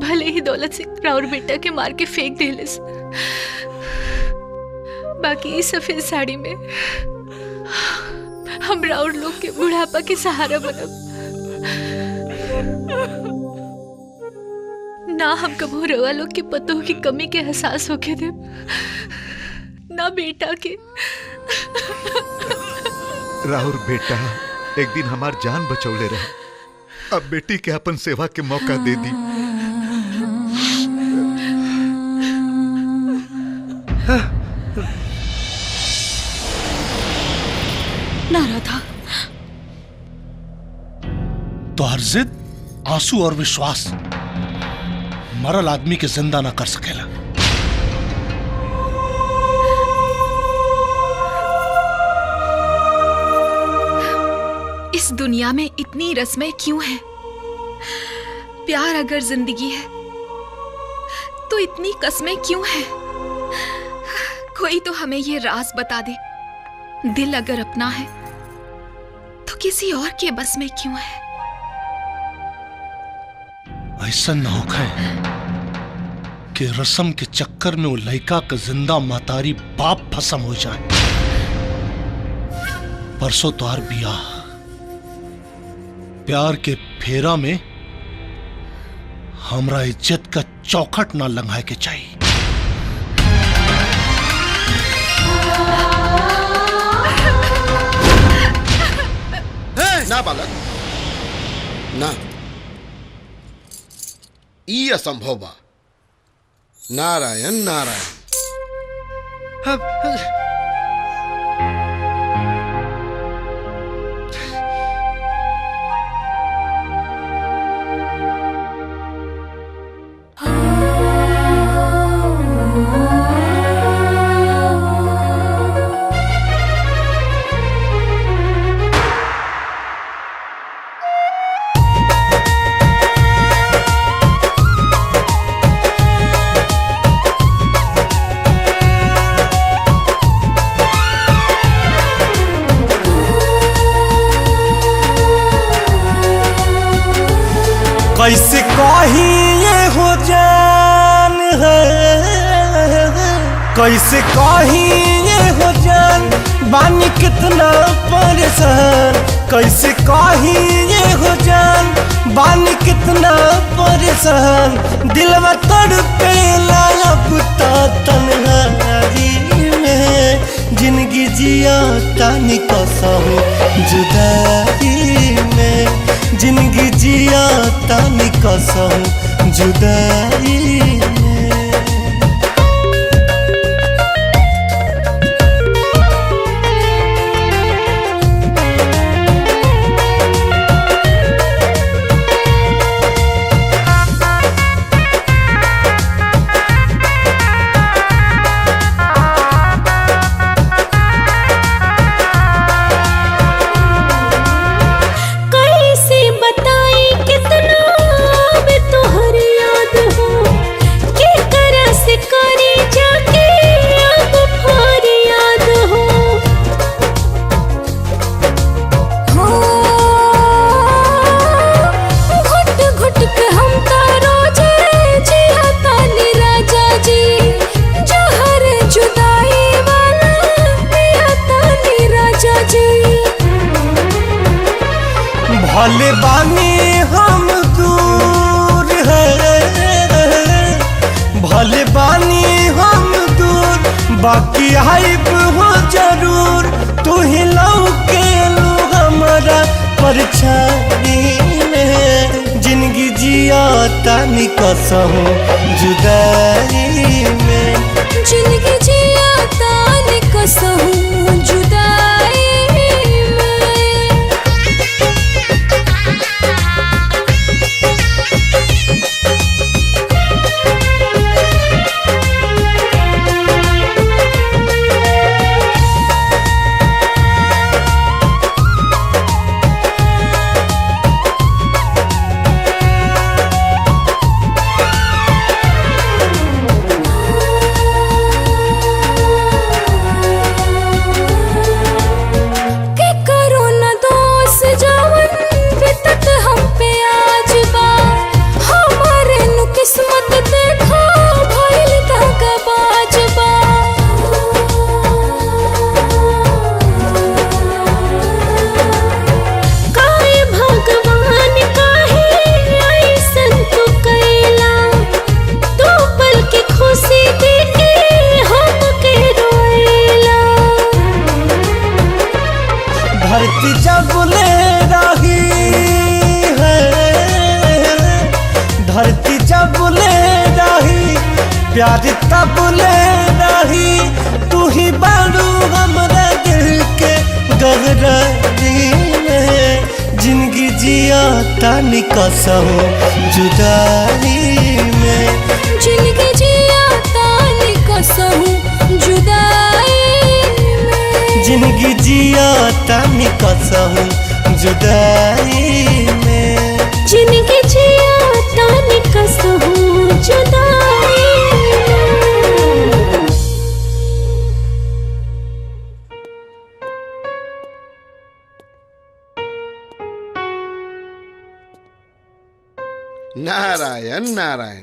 S10: भले ही दौलत सिंह राउर बेटा के मार के फेंक देलिस, बाकी इस सफेद साड़ी में हम राउर लोग के बुढ़ापा के सहारा बनब। ना हम कबो रवा लोग के पतों की कमी के एहसास होके दे, ना बेटा के।
S3: राहुल बेटा एक दिन हमार जान बचौले रहे, अब बेटी के अपन सेवा के मौका दे दी।
S13: ना राधा,
S5: तो हर जिद, आंसू और विश्वास मरल आदमी के जिंदा ना कर सकेला।
S12: इस दुनिया में इतनी रस्में क्यों हैं? प्यार अगर जिंदगी है तो इतनी कस्में क्यों हैं? कोई तो हमें ये राज बता दे। दिल अगर अपना है तो किसी और के बस में क्यों है?
S5: ऐसा न होगा कि रस्म के चक्कर में वो लड़का का जिंदा मातारी बाप भस्म हो जाए। परसों तोहार बियाह, प्यार के फेरा में हमरा इज्जत का चौखट ना लंघाए के चाहिए।
S17: ना बालक ना, ई असंभव बा। नारायण नारायण।
S11: कैसे कही ये हो जान है, कैसे कही ये हो जान, बानी कितना परेशान। कैसे कही ये हो जान, बानी कितना परेशान। दिलवा तड़पेला अब तो तन्हाई में, जिंदगी जिया तानी कसम जुदाई में। जिंदगी जिया तानी कसम जुदाई में। भले बानी हम दूर है, भले बानी हम दूर, बाकी आइब हो जरूर। तू ही लौके लू हमारा परछाई में, जिंदगी जिया तानी कसम जुदाई में।
S13: जिंदगी जिया तानी कसम जुदाई में।
S18: प्यार तब ले रही तू ही बारू हमरे दिल के गहराई में जिंदगी जिया तानी कसहूं जुदाई में
S13: जिंदगी जिया तानी कसहूं जुदाई में
S18: जिंदगी जिया तानी कसहूं जुदाई में
S13: जिंदगी जिया तानी कसहूं जुदाई में।
S17: नारायण नारायण।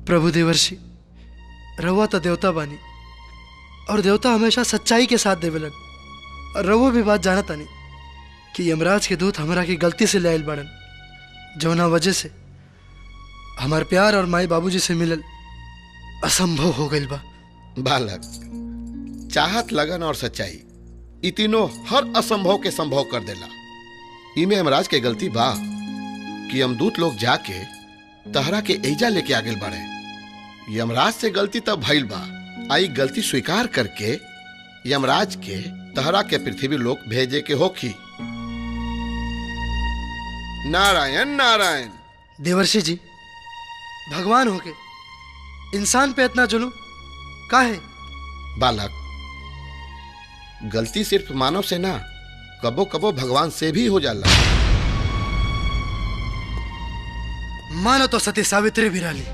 S8: प्रभु देवर्षि, रउआ तो देवता बानी और देवता हमेशा सच्चाई के साथ देवेलन। और रउआ भी बात जानता नहीं कि यमराज के दूत हमरा की गलती से ले आइल बाड़न, जौना वजह से हमार प्यार और माई बाबूजी से मिलल असंभव हो गइल बा।
S17: बालक, चाहत, लगन और सच्चाई ई तीनों हर असंभव के संभव कर देला। इमे यमराज के गलती बा कि यमदूत लोग जाके तहरा के एजा लेके आगे बढ़े। यमराज से गलती तब भइल बा, आई गलती स्वीकार करके यमराज के तहरा के पृथ्वी लोक भेजे के होखी। नारायण नारायण।
S8: देवर्षि जी, भगवान होके इंसान पे इतना जुल्म काहे?
S17: बालक, गलती सिर्फ मानव से ना, कबो कबो भगवान से भी हो जाला।
S8: मानो तो सती सावित्री भी रही,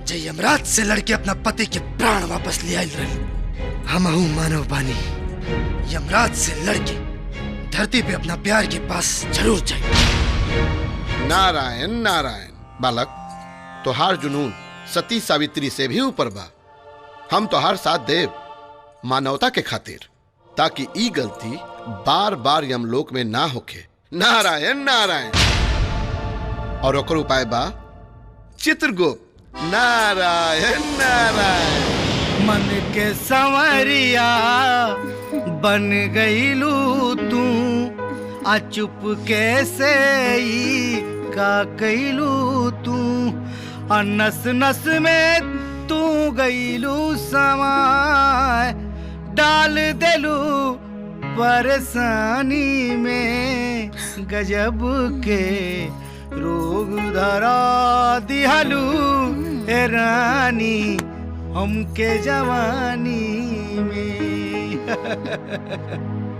S8: जे यमराज से लड़के अपना पति के प्राण वापस ले आयल रही। हमहू मानव बानी, यमराज से लड़के धरती पे अपना प्यार के पास जरूर जाए।
S17: नारायण नारायण। बालक, तोहार जुनून सती सावित्री से भी ऊपर बा। हम तोहार साथ देव मानवता के खातिर, ताकि ई गलती बार बार यमलोक में ना होखे। नारायण नारायण। और ओकर उपाय बा चित्रगुप्त। नारायण नारायण।
S7: मन के संवरिया बन गईलू तू, आ चुप कैसे ही का कैलू तू, आ नस नस में तू गईलू समाय, डाल देलू परेशानी में, गजब के रोग धरा दिहलू ए रानी हमके जवानी में।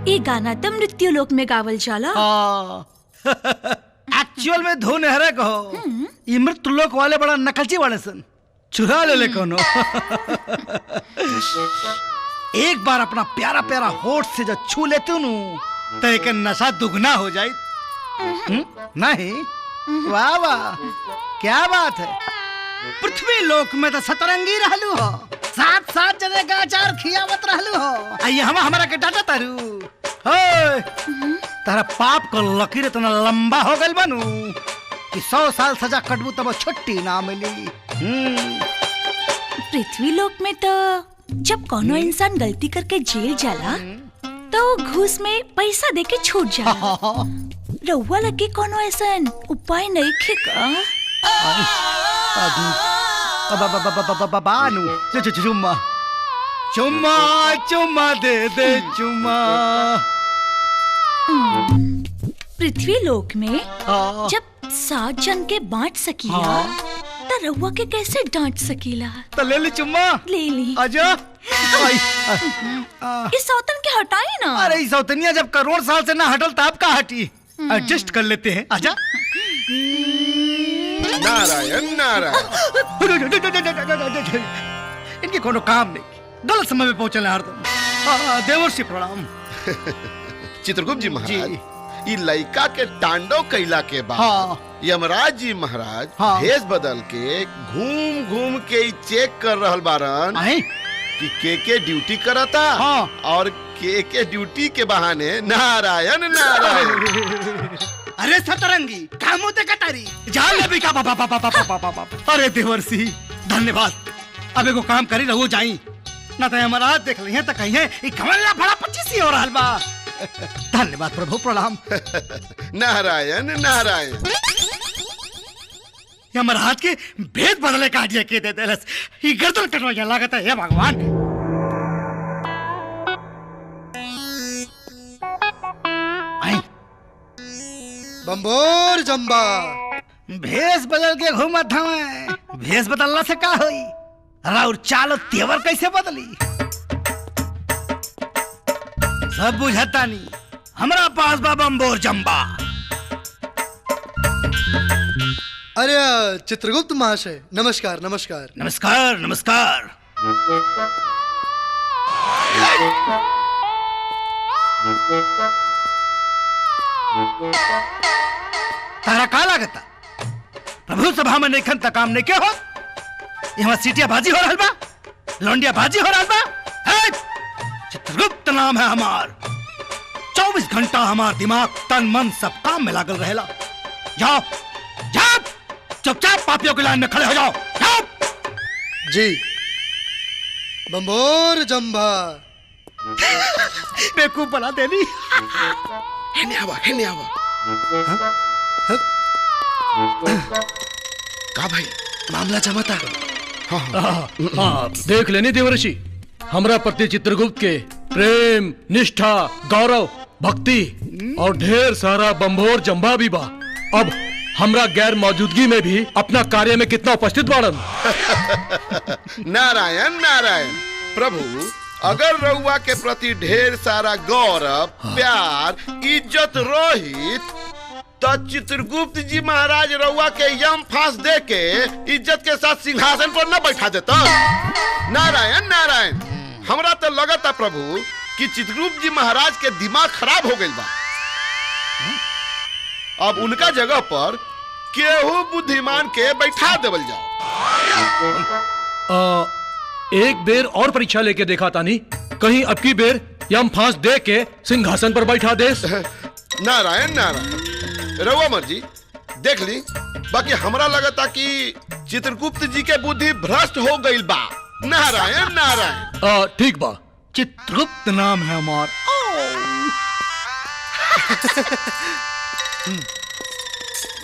S19: ये गाना तो मृत्यु लोक में गावल जाला।
S7: एक्चुअल में धो नहरे कहो, ये मृत्यु लोक वाले बड़ा नकलची वाले सन, चुरा ले कोनो। एक बार अपना प्यारा प्यारा होठ से जब छू लेते नु तो एक नशा दुगना हो जाए। नहीं? वाह वाह, क्या बात है। पृथ्वी लोक में तो सतरंगी रहलू हो, साथ साथ जने का अचार खियावत रहलू हो। आइए हमारा के डाटा तारू तारा पाप को लकीर इतना लंबा हो गल बनू कि 100 साल सजा कटबू तब छुट्टी ना मिली।
S19: पृथ्वी लोक में तो जब कोनो इंसान गलती करके जेल जाला तो घूस में पैसा देके छूट जाला। रउआ लगे कोनो ऐसा उपाय नहीं खे का?
S7: बानू चुम्मा चुम्मा चुम्मा दे दे चुम्मा।
S19: पृथ्वी लोक में जब 7 जन के बांट सकीला तो रउआ के कैसे डांट सकीला?
S7: तो ले ली चुम्मा।
S19: ले ली।
S7: आजा।
S19: इस सौतन के हटाई ना।
S7: अरे इस सौतनिया जब करोड़ साल से ना हटल तब का हटी? एडजस्ट कर लेते हैं। आजा।
S17: नारायण नारायण।
S7: इनके कोनो काम नहीं, गलत समय में पहुंचल है हरदम। देवर्षि प्रणाम।
S17: चित्रगुप्त जी महाराज, ई लइका के तांडव कैला के बाद यमराज जी महाराज भेष बदल के घूम घूम के चेक कर रहल बारन कि के ड्यूटी करता और के ड्यूटी के बहाने नारायण नारायण।
S7: अरे सतरंगी काम होते कटारी जान ले भी का बाबा। अरे देवर्षि धन्यवाद। अब एगो काम करी रहो जाई ना तो हमारा देख लिये तो कहीं है कमला बड़ा 25 हो रहा बा। धन्यवाद प्रभु प्रणाम।
S17: नारायण नारायण।
S7: यमराज के भेद बदले का आइडिया के दे देलस। ई गर्दन कटवा लागत है। हे भगवान।
S8: बम्बोर जम्बा
S7: भेष बदल के घूमत हमें। भेष बदलना से का होई? और चालो तेवर कैसे बदली? सब बुझता नहीं। हमरा पास बा बम्बोर जम्बा।
S8: अरे चित्रगुप्त महाशय, नमस्कार नमस्कार।
S7: नमस्कार नमस्कार। तारा का लागता? प्रभु सभा में नहीं खन काम नहीं के हो। यहाँ सीटिया बाजी हो रहा बा, लौंडिया बाजी हो रहा बा। चित्रगुप्त नाम है हमार। 24 घंटा हमार दिमाग तन मन सब काम में लागल रहेला। जाओ जाओ चुपचाप पापियों की लाइन में खड़े हो जाओ। जाओ।
S8: जी बम्बोर जम्बा।
S7: बेवकूफ बना देनी।
S17: हेने आवा हेने आवा। का भाई
S8: मामला जमाता।
S20: हाँ, देख लेनी देवर्षि, हमरा पति चित्रगुप्त के प्रेम, निष्ठा, गौरव, भक्ति और ढेर सारा बम्बोर जम्बा भी बा। अब हमरा गैर मौजूदगी में भी अपना कार्य में कितना उपस्थित बाड़न।
S17: नारायण नारायण। प्रभु अगर रउआ के प्रति ढेर सारा गौरव, प्यार, इज्जत रोहित तो चित्रगुप्त जी महाराज रउआ के यम फांस दे के इज्जत के साथ सिंहासन पर न बैठा देता। नारायण नारायण। हमरा तो लगता प्रभु कि चित्रगुप्त जी महाराज के दिमाग खराब हो गइल बा। अब उनका जगह पर केहू बुद्धिमान के बैठा देवल जाओ।
S20: एक बेर और परीक्षा लेके देखा तानी, कहीं अब की बेर यम फांस दे के सिंहासन पर बैठा दे।
S17: नारायण नारायण। रउआ मर्जी देख ली। बाकी हमरा लगता कि चित्रगुप्त जी के बुद्धि भ्रष्ट हो गई बा। नारायण नारायण।
S20: ठीक बा।
S7: चित्रगुप्त नाम है हमार।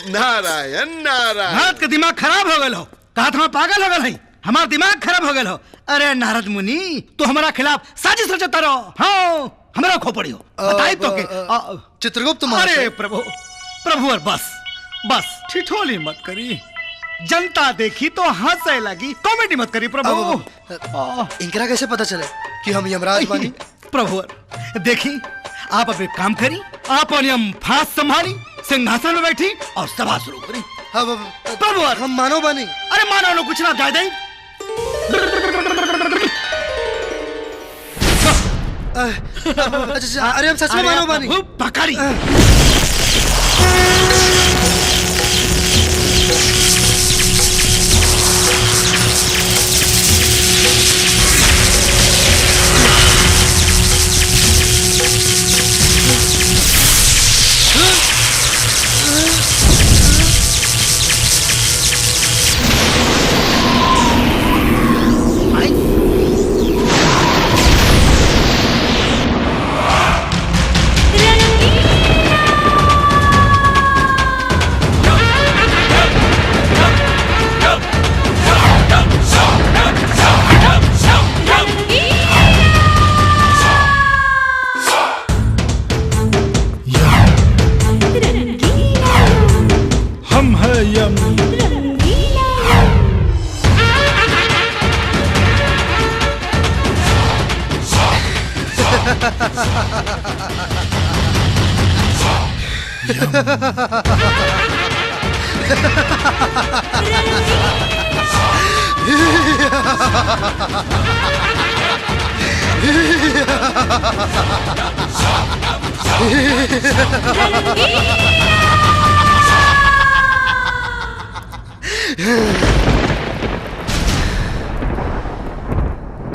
S17: नारायण नारायण।
S7: नारद के दिमाग खराब हो गए हो। कहा था पागल हो गए। हमारा दिमाग खराब हो गए हो। अरे नारद मुनि, तो हमारा खिलाफ साजिश रचता रहो। हाँ हमारा खोपड़ी हो। बताई तो के
S8: चित्रगुप्त
S7: अरे प्रभु प्रभु और बस बस ठिठोली मत करी। जनता देखी तो हंसने लगी। कॉमेडी मत करी प्रभु।
S8: इनकरा कैसे पता चले कि हम यमराज बानी?
S7: प्रभु देखी, आप अब एक काम करी। आप यम फांस संभाली, सिंहासन में बैठी और सभा शुरू करी।
S8: प्रभु हम मानो बानी।
S7: अरे मानो लो कुछ ना जाए दे।
S8: अरे हम सच में मानो बानी।
S7: पकड़ी।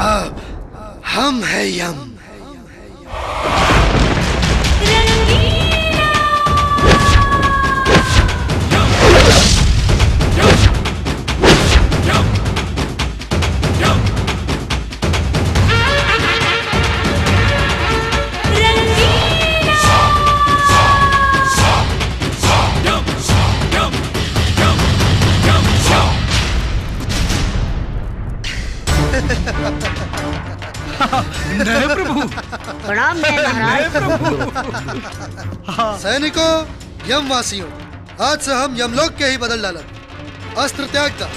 S8: अब हम है यम।
S9: नहीं प्रभु।
S15: प्रणाम महाराज।
S8: सैनिकों, यमवासियों, आज से हम यमलोक के ही बदल डाला। अस्त्र त्याग दा,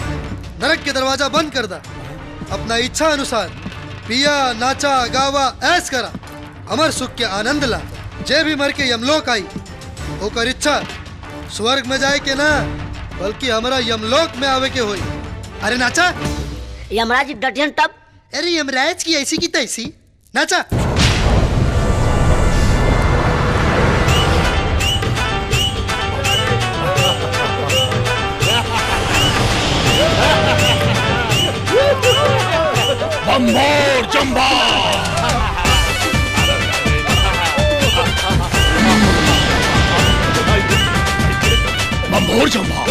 S8: नरक के दरवाजा बंद कर दा, अपना इच्छा अनुसार पिया नाचा गावा ऐस करा, अमर सुख के आनंद ला। जे भी मर के यमलोक आई ओकर इच्छा स्वर्ग में जाए के ना, बल्कि हमारा यमलोक में आवे के होई। अरे नाचा।
S15: यमराज डटियन तब।
S8: अरे यमराज की ऐसी की तैसी नाचा।
S5: बम्बोर जम्बा, बम्बोर जम्बा,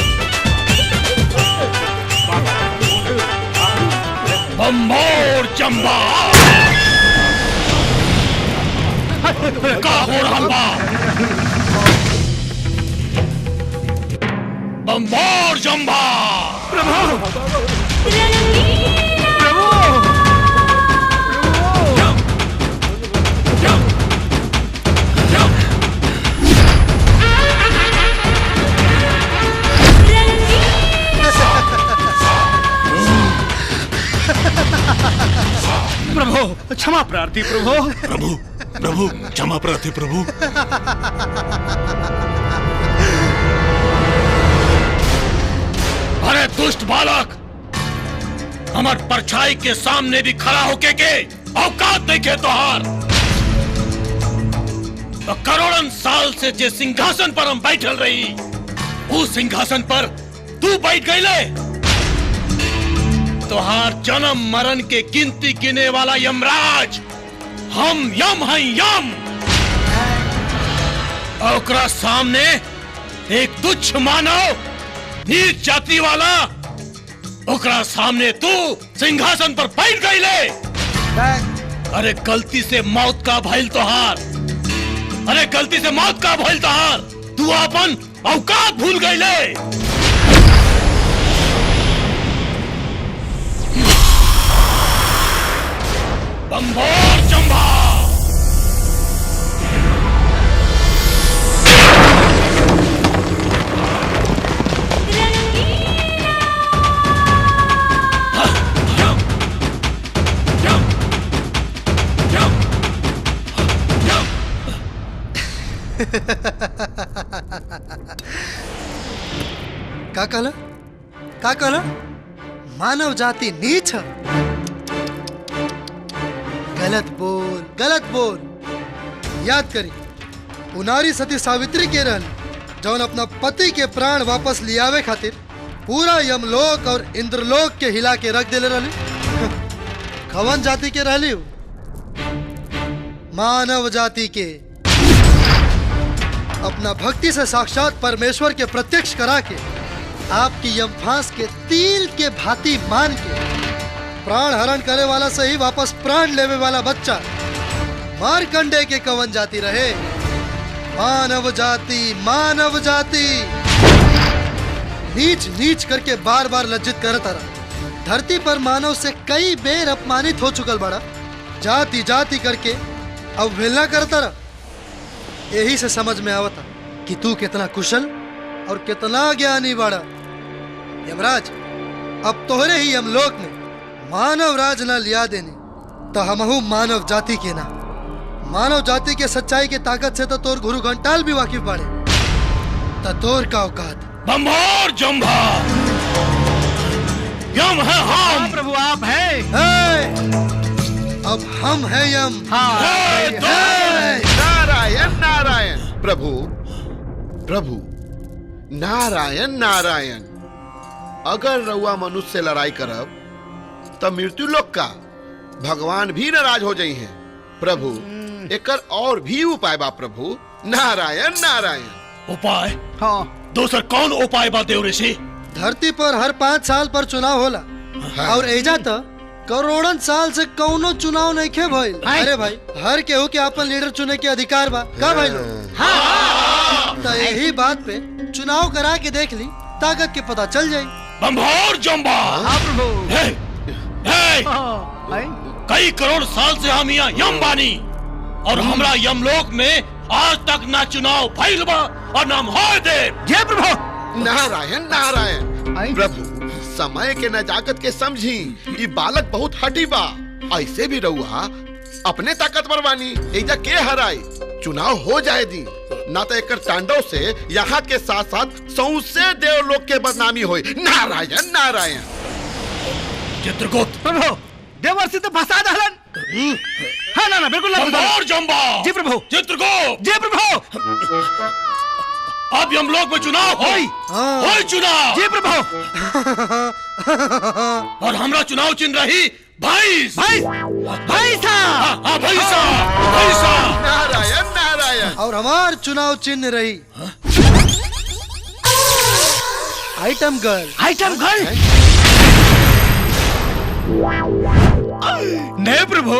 S5: बम्बोर जम्बा। का हो रहल बा? बम्बोर जम्बा।
S9: प्रभु क्षमा प्रार्थी प्रभु।
S16: प्रभु प्रभु क्षमा प्रार्थी प्रभु।
S5: अरे दुष्ट बालक, हमार परछाई के सामने भी खड़ा होके के औकात देखे तोहार। तो करोड़न साल से जे सिंहासन पर हम बैठल रही, उस सिंहासन पर तू बैठ गईले। तोहार जन्म मरण के गिनती गिने वाला यमराज हम यम हैं, यम। और ओकरा सामने एक तुच्छ मानव नीच जाति वाला, ओकरा सामने तू सिंहासन पर बैठ गईले। अरे गलती से मौत का भइल तोहार, अरे गलती से मौत का भइल तोहार, तू अपन औकात भूल गईले। बम्बोर जम्बा।
S8: का कहला? का कहला? मानव जाति नीच है। गलत बोल, गलत बोल। याद करी, उनारी सती सावित्री के रहन जौन अपना पति के प्राण वापस लियावे खातिर पूरा यमलोक और इंद्रलोक के हिला के रख देले रहली। कवन जाति के रहली? मानव जाति के। अपना भक्ति से साक्षात परमेश्वर के प्रत्यक्ष करा के आपकी यमफांस के तिल के भांति मान के प्राण हरण करे वाला से ही वापस प्राण लेवे वाला बच्चा मारकंडे के कवन जाति रहे? मानव जाति, मानव जाति। नीच नीच करके बार बार लज्जित करता रहा। धरती पर मानव से कई बेर अपमानित हो चुकल बड़ा, जाति जाति करके अवहेलना करता रहा। यही से समझ में आवता कि तू कितना कुशल और कितना ज्ञानी बड़ा। यमराज, अब तोहरे ही यमलोक में मानव राज न लिया देने तो हमहू मानव जाति के ना। मानव जाति के सच्चाई के ताकत से तो तोर गुरु घंटाल भी वाकिफ बाड़े। तो तोर का औकात?
S5: बम्बोर जम्भा, यम है हम।
S9: प्रभु आप हैं।
S8: अब हम हैं यम।
S17: नारायण नारायण। प्रभु प्रभु नारायण नारायण। अगर रउआ मनुष्य से लड़ाई करब तो मृत्यु लोक का भगवान भी नाराज हो जाई हैं। प्रभु एकर और भी उपाय बा प्रभु। नारायण नारायण।
S5: उपाय? हाँ। दूसर कौन उपाय बा देव ऋषि?
S8: धरती पर हर 5 साल पर चुनाव होला। और एजा तो करोड़न साल से कौनो चुनाव नहीं खे भइल। अरे भाई, हर केहू के अपन लीडर चुने के अधिकार बा का भाई लोग? तो यही बात पे चुनाव करा के देख ली, ताकत के पता चल जाये।
S5: बम्बोर जम्बा।
S9: हाँ प्रभु।
S20: कई करोड़ साल से हम यहाँ यम बानी और हमरा यमलोक में आज तक ना चुनाव भइल बा और ना होए दे।
S7: जय प्रभु।
S17: नारायण नारायण। प्रभु समय के नजाकत के समझी, ये बालक बहुत हठी बा। ऐसे भी रहुआ अपने ताकतवर बानी, एजा के हराई। चुनाव हो जाए दी, ना तो एक तांडव से यहाँ के साथ साथ सौंसे देवलोक के बदनामी होई। नारायण नारायण।
S20: चित्रगुप्त
S7: प्रभु देवर्षि तो फंसा दहलन। हाँ ना बिल्कुल
S20: और जंबा।
S7: जी प्रभु।
S20: चित्रगुप्त।
S7: जी प्रभु।
S20: अब यमलोक में चुनाव होई। होई चुनाव।
S7: जी प्रभु।
S20: और हमरा चुनाव चिन्ह रही भाईस।
S7: भाईसा।
S20: हाँ भाईसा। भाईसा।
S17: नारायण नारायण।
S8: और हमार चुनाव चिन्ह रही आइटम गर्ल।
S7: Item girl. नहीं प्रभु,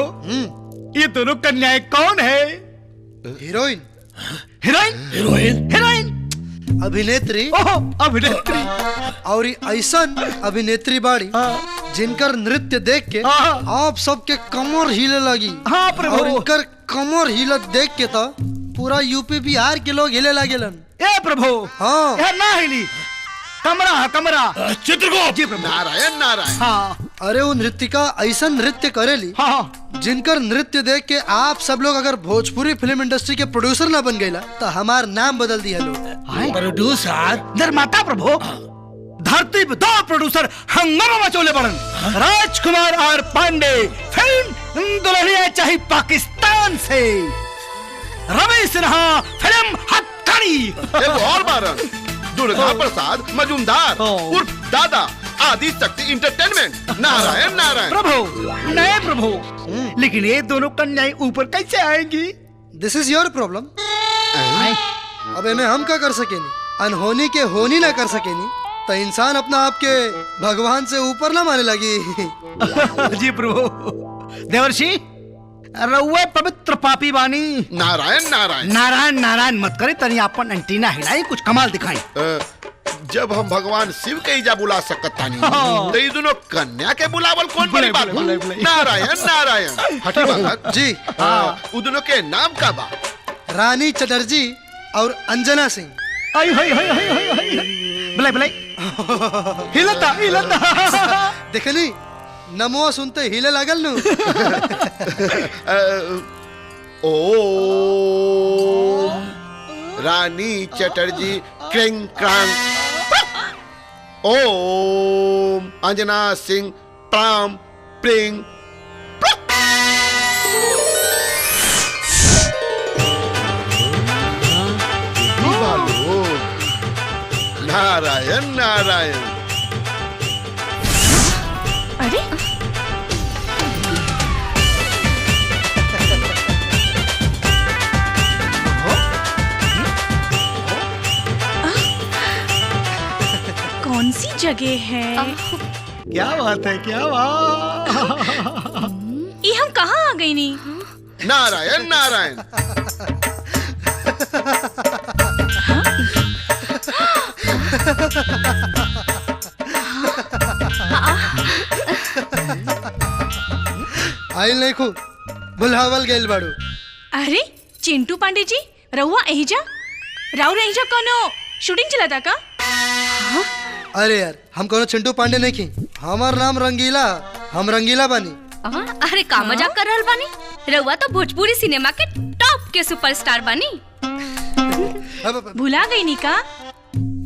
S7: ये दोनों कन्याएं कौन है?
S8: हीरोइन।
S7: हीरोइन।
S20: हीरोइन।
S7: हीरोइन।
S8: अभिनेत्री।
S7: अभिनेत्री।
S8: और ऐसन अभिनेत्री बाड़ी जिनकर नृत्य देख के आप सबके कमर हिले लगी।
S7: हाँ प्रभु।
S8: और इनकर कमर हिलत देख के तो पूरा यूपी बिहार के लोग हिले लगेलन।
S7: ए प्रभु।
S8: हाँ
S7: यार ना हिली, कमरा कमरा।
S20: चित्रगुप्त।
S7: जी प्रभु।
S17: नारायण नारायण।
S7: हाँ।
S8: अरे वो नृत्यिका ऐसा नृत्य करेली जिनकर नृत्य देख के आप सब लोग अगर भोजपुरी फिल्म इंडस्ट्री के प्रोड्यूसर ना बन गईला तो हमार नाम बदल दिया लोग।
S7: प्रोड्यूसर निर्माता प्रभु। धरती पे 2 प्रोड्यूसर हंगामा मचोले पड़न। राजकुमार और पांडे फिल्म दुल्हनिया चाहे पाकिस्तान से। रवि सिन्हा फिल्म हक्कड़ी।
S17: और बारन दुर्गा प्रसाद मजूमदार उर्फ दादा आदि शक्ति इंटरटेनमेंट। नारायण नारायण।
S7: प्रभु नए प्रभु, लेकिन ये दोनों कन्याएं ऊपर कैसे आएंगी?
S8: दिस इज योर प्रॉब्लम। अब इन्हें हम क्या कर सकेनी? अनहोनी के होनी ना कर सकेनी तो इंसान अपना आपके भगवान से ऊपर ना माने लगी।
S7: जी प्रभु। देवर्षि रउए पवित्र पापी बानी।
S17: नारायण नारायण।
S7: नारायण नारायण मत करे, तनी अपन एंटीना हिलाई, कुछ कमाल दिखाई।
S17: जब हम भगवान शिव के इजा बुला सकता नहीं तो ये दोनों कन्या के बुलावल कौन बड़ी बात? नारायण नारायण। हठी बालक
S8: जी।
S17: उ दोनों के नाम का बा?
S8: रानी चटर्जी और अंजना सिंह।
S7: आई हाय हाय हाय हाय। बुलाई बुलाई। हिलता हिलता।
S8: देखनी नमो सुनते हिले लागल नु।
S17: ओ रानी चटर्जी क्रिंग क्रांग। ओम अंजना सिंह प्राम प्रिंग। नारायण नारायण।
S19: अरे कौन सी जगह है?
S7: क्या बात है, क्या बात।
S19: ये हम कहाँ आ गई नी?
S17: नारायण नारायण।
S8: आइल नहीं खू बुलावल गइल बाड़ू।
S19: अरे चिंटू पांडे जी, रहुआ एहिजा राव एहिजा कोनो शूटिंग चला था का?
S8: अरे यार हम कोनो चिंटू पांडे नहीं की, हमार नाम रंगीला। हम रंगीला बानी।
S21: अरे का मजाक कर रहल बानी? रउआ तो भोजपुरी सिनेमा के टॉप के सुपरस्टार बानी।
S19: भुला गई नी का?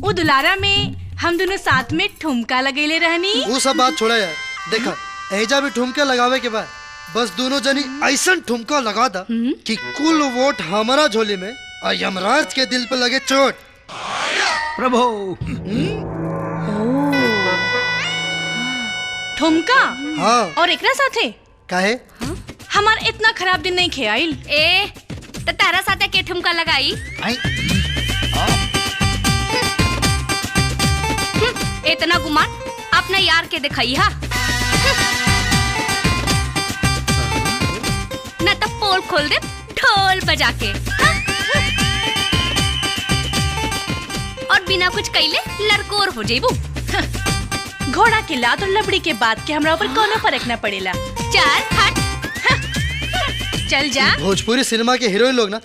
S19: वो दुलारा में हम दोनों साथ में ठुमका लगेले रहनी।
S8: वो सब बात छोड़ा यार। देखा एजा भी ठुमके लगावे के बाद बस दोनों जनी ऐसा ठुमका लगा दा कि कुल वोट हमारा झोली में और यमराज के दिल पे लगे चोट।
S7: प्रभु।
S19: ठुमका?
S8: हाँ।
S19: और एकरा साथे?
S8: काहे?
S19: हमार इतना खराब दिन नहीं खेआइल।
S21: ए त तारा साथे के ठुमका लगाई? इतना गुमान अपना यार के दिखाई हा। न तो पोल खोल दे ढोल बजा के। और बिना कुछ कइले लड़कोर हो जेबू।
S19: घोड़ा के लात और लबड़ी के बात के हमरा ऊपर कोनो फर्क न पड़ेला।
S21: चार हट। चल जा।
S8: भोजपुरी सिनेमा के हीरोइन लोग ना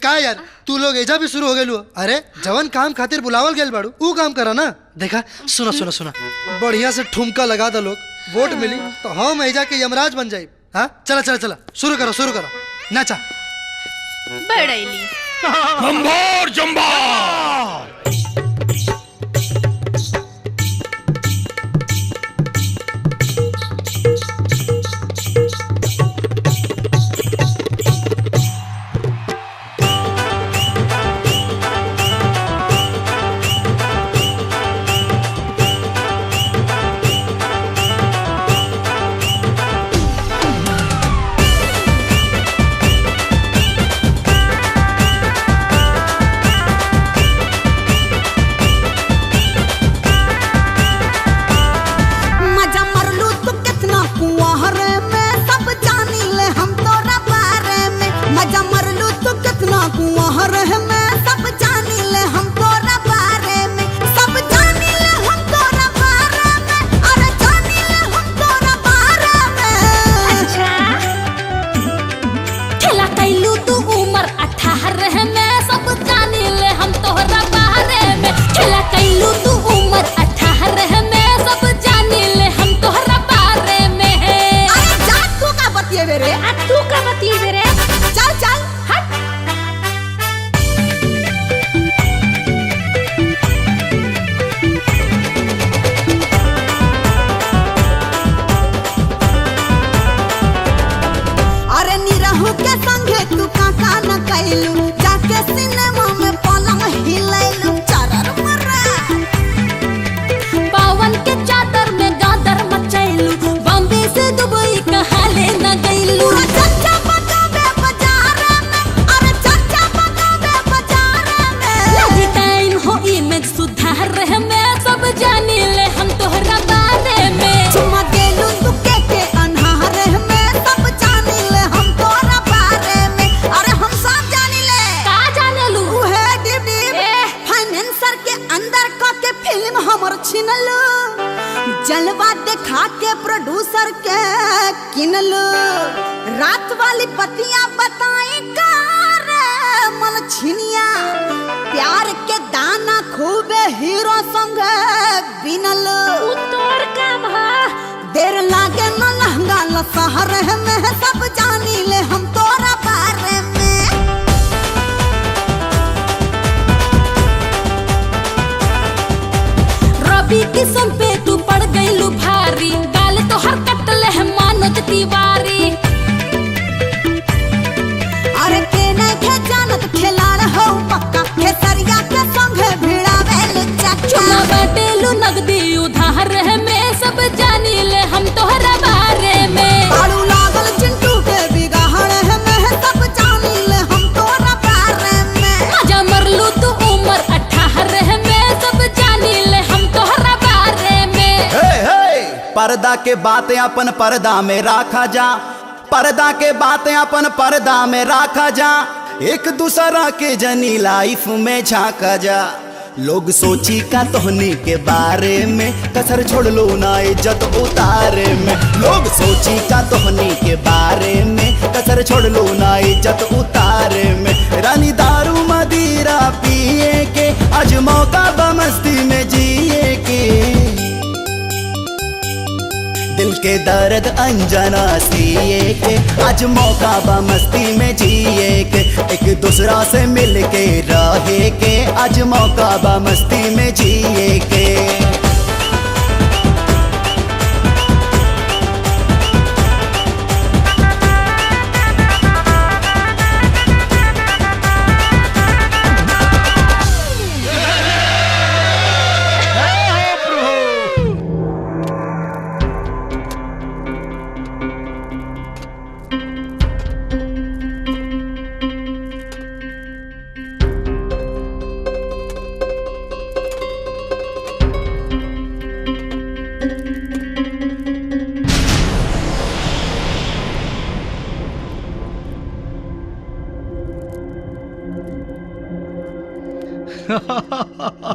S8: का यार तू लोग एजा भी शुरू हो गए। अरे जवन काम खातिर बुलावल गेल बाड़ू ऊ काम करा ना। देखा सुना सुना सुना बढ़िया से ठुमका लगा दो लोग, वोट मिली तो हम एजा के यमराज बन जाए। हाँ चला चला चला शुरू करो नाचा।
S21: बड़ैली
S5: बम्भोर जम्बा
S2: जलवा दिखा के प्रोड्यूसर के किनलो रात वाली बतियां बताई कर मन छिनिया प्यार के दाना खूबे हीरो संग बिनल तोर काम है देर लागे न लहंगा ल शहर में सब जानी ले हम तोरा बारे में रवि किशन पे तू पड़ गईलू भारी गाल तो हर कटले है मनोज तिवारी अरे के नहीं खे जानत खिलाड़ हो पक्का खेसरिया के संग भिड़ावेल चक्का बाटेलू नगदी उधार है मैं सब जानी ले हम तोहरा बारे में आड़ू लागल चिंटू के बिगाड़ है मैं सब जानी ले हम तोहरा बारे में मजा मरलू तू उम्र 18 है मैं सब जानी ले हम तोहरा बारे में
S11: पर्दा के बातें अपन पर्दा में रखा जा पर्दा के बातें अपन पर्दा में रखा जा एक दूसरा के जनी लाइफ में झांका जा लोग सोची का तोहनी के बारे में कसर छोड़ लो ना इज्जत उतारे में लोग सोची का तोहनी के बारे में कसर छोड़ लो ना इज्जत उतारे में रानी दारू मदीरा पिए के आज मौका बमस्ती में जिए के दिल के दर्द अंजना सिए के आज मौका बा मस्ती में जिए के एक दूसरा से मिल के रहे के आज मौका बा मस्ती में जिए के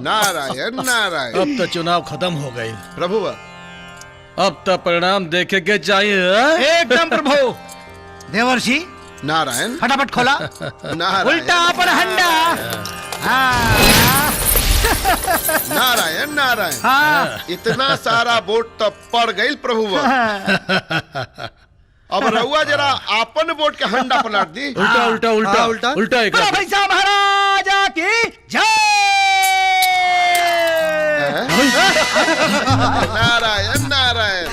S17: नारायण नारायण।
S20: अब तो चुनाव खत्म हो गए
S17: प्रभु
S20: अब तो परिणाम देखे के चाहिए।
S7: एकदम प्रभु देवर्षि
S17: नारायण
S7: फटाफट खोला।
S17: नारायण
S7: उल्टा अपन हंडा।
S17: नारायण नारायण
S7: हाँ।
S17: इतना सारा वोट तो पड़ गई प्रभु। अब रहुआ जरा आपन वोट के हंडा पलट दी।
S20: उल्टा उल्टा उल्टा
S8: उल्टा
S20: उल्टा एक
S7: बोलो भाई साहब महाराजा की जय।
S17: नारायण नारायण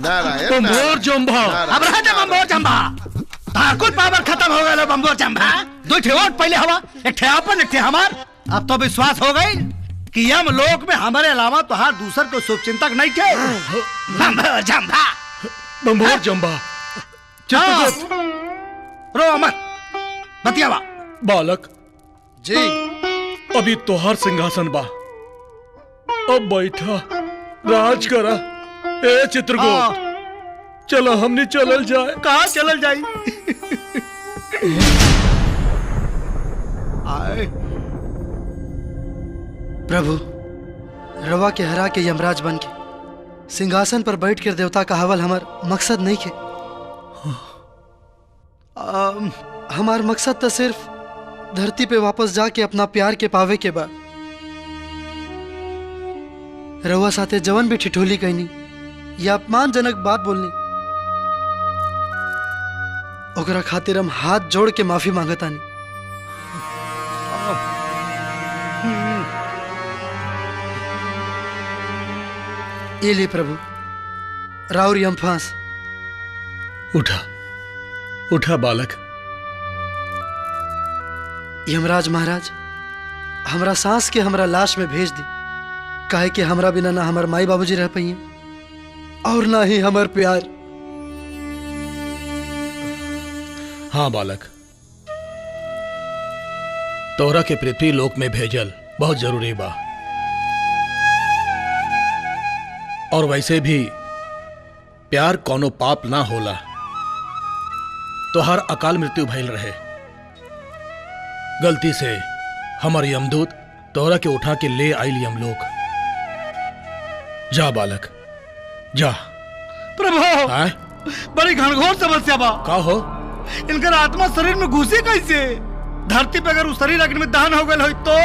S17: नारायण
S20: बम्बोर जम्भा।
S7: अब रह जा बम्बोर जम्भा। कुल पावर खत्म हो गया बम्बोर जम्भा। दो ठे वोट पहले हवा, एक ठे आपन एक ठे हमार। अब तो विश्वास हो गई कि यम लोक में हमारे अलावा तो हर दूसर को शुभ चिंतक नहीं थे। बम्बोर जम्भा।
S20: बम्बोर जम्भा।
S7: रो मत बतियावा।
S20: बालक
S8: जी
S20: अभी तोहार सिंहासन बा, अब बैठा राज करा। ए चित्रगुप्त चलो हमने चलल जाए।
S7: कहाँ चलल जाई? आए
S8: प्रभु, रवा के हरा के यमराज बन के सिंहासन पर बैठ कर देवता का हवल हमार मकसद नहीं के। हमार मकसद तो सिर्फ धरती पे वापस जाके अपना प्यार के पावे के बाद रवा साथे जवन भी ठिठोली कहनी या अपमानजनक बात बोलनी, ओकरा खातिर हम हाथ जोड़ के माफी मांगतानी। ये ले प्रभु राउर यम फांस।
S20: उठा उठा बालक।
S8: यमराज महाराज हमरा सांस के हमरा लाश में भेज दी, काहे कि हमरा बिना ना हमार माई बाबूजी रह पाइए और ना ही हमार प्यार।
S20: हाँ बालक, तोरा के पृथ्वी लोक में भेजल बहुत जरूरी बा। और वैसे भी प्यार कोनो पाप ना होला, तो हर अकाल मृत्यु भइल रहे। गलती से हमार यमदूत तोरा के उठा के ले आइल यमलोक। जा बालक जा।
S7: प्रभु
S20: आए?
S7: बड़ी घनघोर समस्या बा।
S20: का हो?
S7: इनकर आत्मा शरीर में घुसी कैसे? धरती पे अगर उस शरीर अग्नि में दहन हो गए हो तो?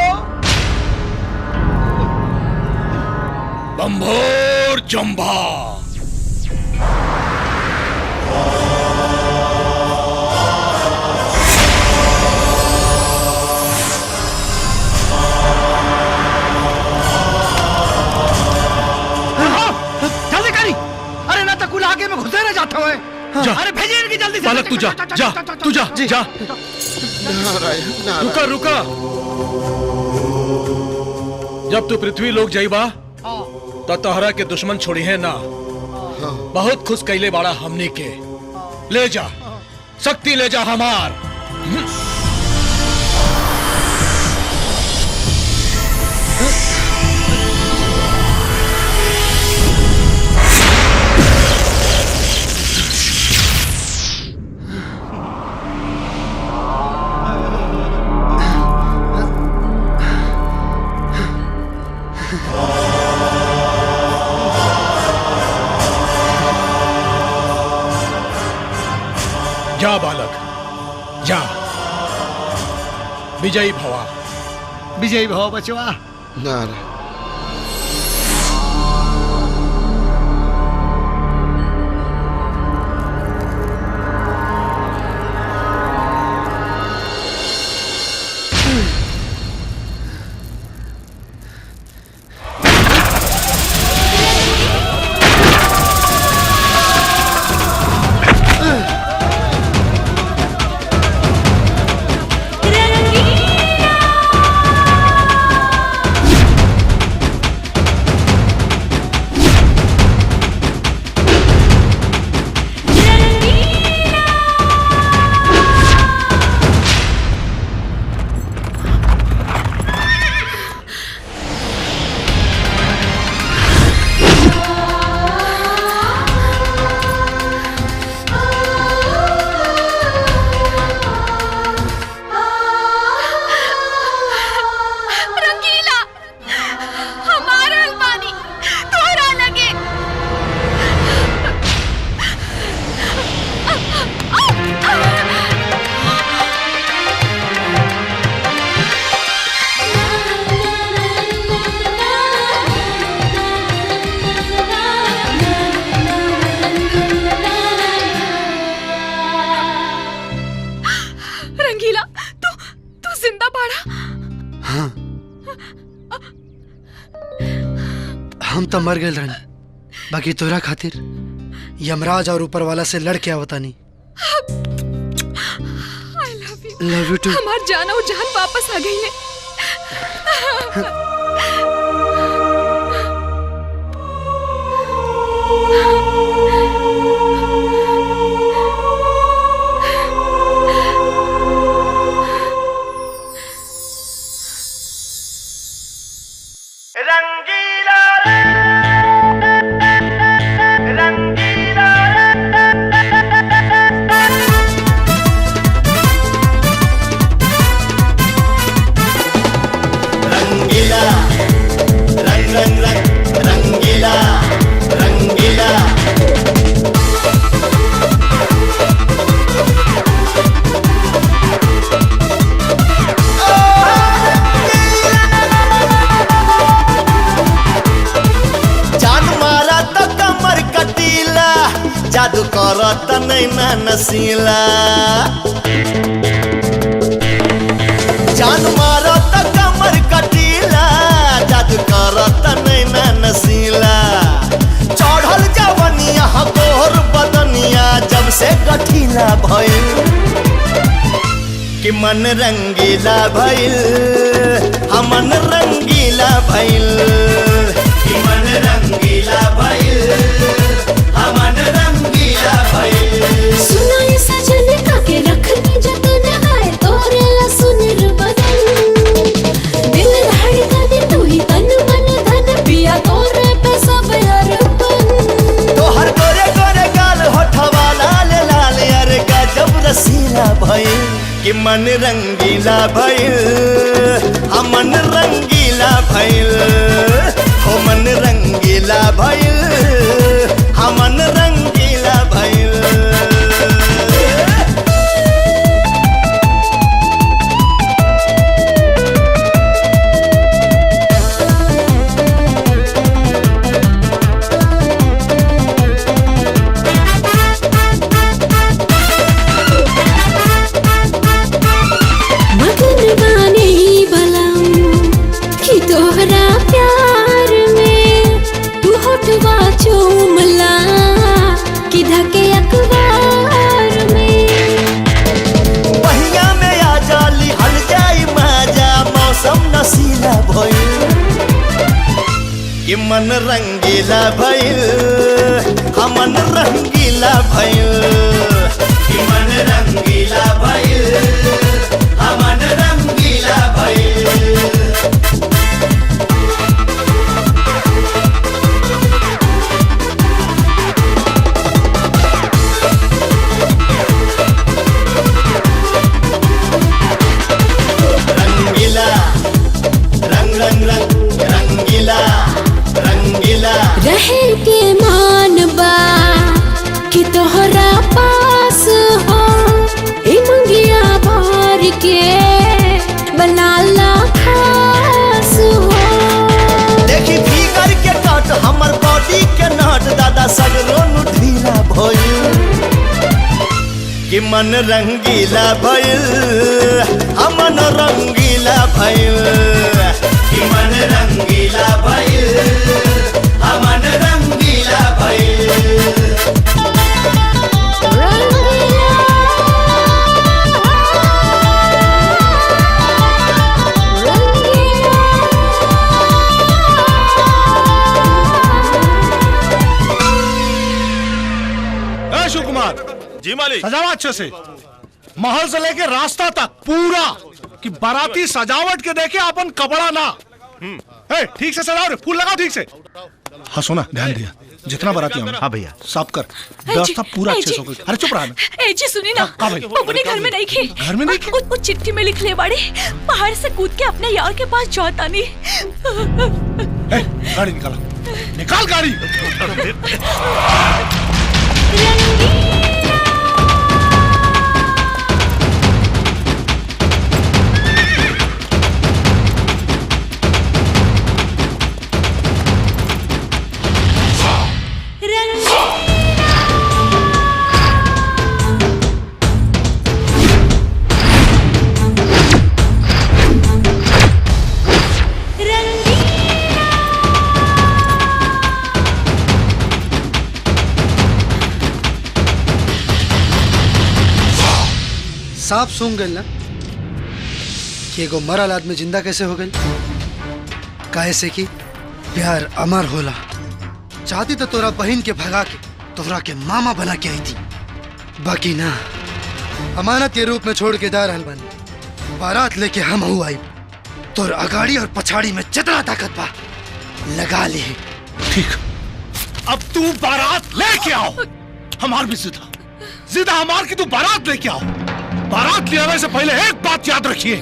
S20: बम्भोर जम्भा।
S7: जल्दी करी। अरे ना तो कुल आगे में घुसे रह जाता है।
S20: जा।
S7: अरे भेजिए इनकी जल्दी से।
S20: बालक तू जा जा तू जा जा। रुका रुका। जब तू पृथ्वी लोक जाइबा तो तोहरा के दुश्मन छोड़ी है ना। बहुत खुश कैले बाड़ा हमने के। ले जा शक्ति ले जा हमार। जा बालक जा। विजयी भवा।
S7: विजयी भव बचवा।
S17: नारायण
S8: हाँ, हम तो मर गए रानी, बाकी तोरा खातिर यमराज और ऊपर वाला से लड़ के आवता नहीं। Love you too.
S12: हमार जान और जान वापस आ गई है।
S11: जादू करत नैना नसीला, जान मारत कमर कटीला, जादू करत नैना नसीला। चढ़ल जवनिया गोर बदनिया जब से गठीला भइल कि मन रंगीला भइल, हमन रंगीला भइल कि मन रंगीला भइल, हमन रंगीला भइल।
S13: सुना ये सजन का के रखनी जतन है तोरे ला सुनर बदन, दिल धड़कन तू ही तन मन धन पिया तोरे पे सब अर्पण।
S11: तोहर गोरे गोरे गाल होठवा लाल लाल अरे गजब रसीला भइल कि मन रंगीला भइल, हमन रंगीला भइल, हो मन रंगीला भइल, हमन रंगीला भइल।
S13: मगन बानी बलम कि तोहरा प्यार में तू होठवा चूमला कि धके अखबार में।
S11: पहिया में आ जाली हल जाई माजा मौसम नशीला भइल कि मन रंगीला भइल, हमन रंगीला भइल कि मन रंगीला भइल, हमन रंगीला भइल। रंगीला रंग रंग रंग रंगीला रंगीला
S13: रहे के मान बा कि तोहरा पास हो ए मंगिया भर के बनाला खास हो।
S11: देखी भीगर के कट हमर बॉडी के नट दादा सगरो नु ढीला भइल कि मन रंगीला भइल, हमन रंगीला भइल कि मन रंगीला भइल, हमन रंगीला भइल।
S5: शिव कुमार
S4: जी मालिक।
S5: सजावा अच्छे से, महल से लेके रास्ता तक पूरा कि बाराती सजावट के देखे अपन कपड़ा ना। ठीक से सजाओ रे, फूल लगाओ ठीक से। हाँ सुना, ध्यान दिया जितना बाराती हम। हाँ भैया साफ कर, व्यवस्था पूरा अच्छे से हो। अरे चुप रहा।
S19: ए जी सुनी ना, अपने घर में नहीं खे।
S5: घर में नहीं खे?
S19: वो चिट्ठी में लिख ले बाड़े, पहाड़ से कूद के अपने यार के पास जाता नहीं।
S5: गाड़ी निकालो, निकाल गाड़ी।
S8: सांप सूंघ गई ना कि एगो मरल आदमी जिंदा कैसे हो गई? काहे से कि प्यार अमर होला। चाहती तो तोरा बहन के भगा के तोरा के मामा बना के आई थी, बाकी ना, अमानत के रूप में छोड़ के जा रहल बनी। बारात लेके हम हूँ आई, तोर अगाड़ी और पछाड़ी में जितना ताकत बा लगा ली।
S5: ठीक, अब तू बारात लेके आओ। हमार भी जिदा हमार की तू बारात लेके आओ। बारात ले आने से पहले एक बात याद रखिए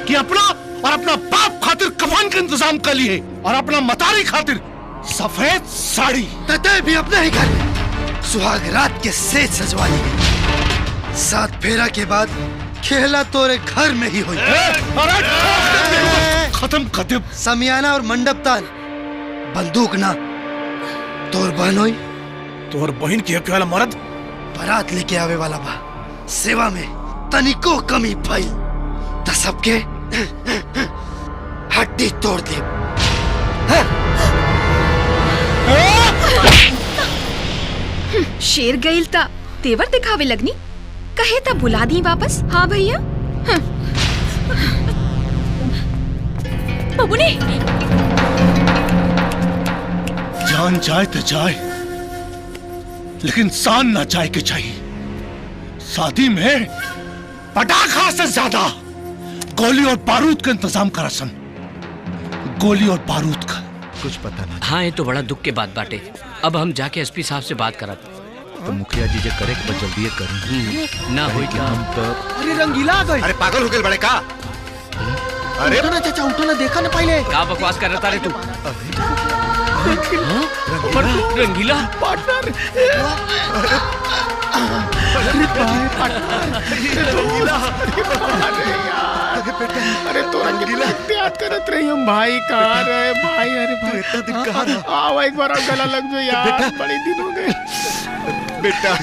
S5: कि अपना और अपना बाप खातिर कफन का इंतजाम कर लिए और अपना मतारी खातिर सफेद साड़ी।
S8: तते भी अपने ही घर में सुहाग रात के सेज सजवा ली। 7 फेरा के बाद खेला तोरे घर में ही हुई।
S5: खत्म कर दे।
S8: समियाना और मंडप तान, बंदूक ना। तोर बहन हुई,
S5: तोर बहन की अकेला मर्द
S8: बारात लेके आवे वाला बा। सेवा में तनिको कमी भइल त सबके हड्डी तोड़ दे।
S12: शेर गईल ता तेवर दिखावे लगनी, कहे ता बुला दी वापस। हाँ भैया।
S19: बबुनी,
S5: जान जाए तो जाए, लेकिन शान ना जाए के चाहिए। शादी में पटाखा से ज्यादा गोली और बारूद का इंतजाम करा सन। गोली और बारूद का
S3: कुछ पता ना।
S6: हाँ, ये तो बड़ा दुख के बात बाटे। अब हम जाके एसपी साहब से बात करत।
S3: तो मुखिया जी जे करे के बस जल्दी करें
S6: ना होई का
S3: हम तो।
S9: अरे रंगीला आ गई।
S3: अरे पागल हो गए बड़े का?
S9: अरे उठो ना चाचा, उठो ना, देखा ना पहले।
S6: का बकवास कर रहा रे तू? रंगीला
S9: पार्टनर। अरे तो रंगीला याद करत रही हम भाई। कहाँ रहे भाई? अरे भाई
S3: इतना दिन कहाँ था?
S9: आओ एक बार गला लग जाओ यार, बड़े दिन हो गए
S3: बेटा।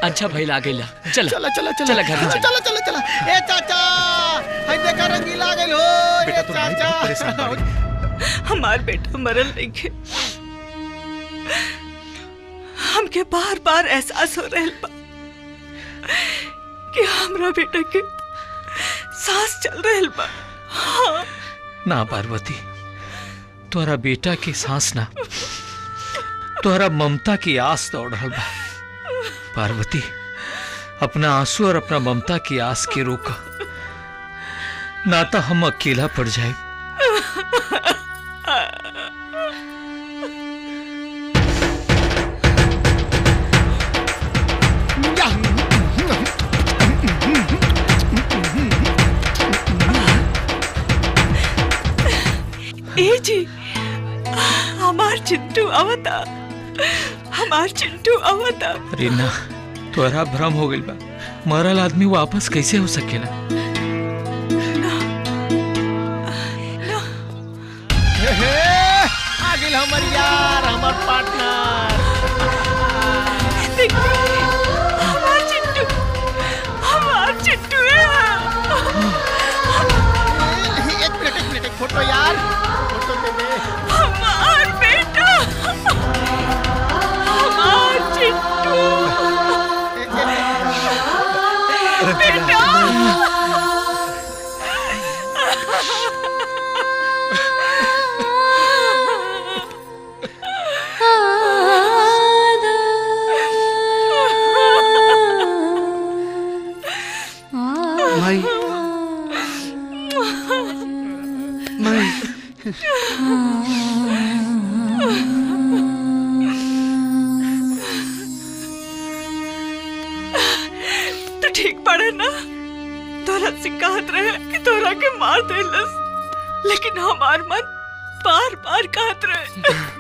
S6: अच्छा भाई ला गई। चला
S9: चला चला चला
S6: चला घर में
S9: चला चला चला। ए चाचा, हाय देखा रंगीला आ गई हो।
S3: बेटा तुम भाई बहुत परेशान बाड़ी।
S19: हमार बेटा मरल नहीं है। हमके बार बार एहसास हो रहल बा कि हमरा बेटा के सांस चल रहल बा। हाँ।
S1: ना पार्वती, तोरा बेटा की सांस ना, तोरा ममता की आस दौड़ रहल बा। पार्वती, अपना आंसू और अपना ममता की आस के रोका, ना तो हम अकेला पड़ जाए।
S19: ए जी, हमार चिंटू आवता, हमार चिंटू आवता।
S1: अरे ना, तोरा भ्रम हो गइल बा। मरल आदमी वापस कैसे हो सकेला?
S9: आ गई हमार यार, हमार पार्टनर।
S19: हमार चिंटू, हमार चिंटू है।
S9: एक मिनट एक फोटो यार, फोटो दे दे।
S19: हमार बेटा, हमार चिंटू बेटा।
S8: माई, माई।
S19: तो ठीक पड़े ना? तोरा से कहत रहे कि तोरा के मार देलस, लेकिन हमार मन बार बार कहत रहे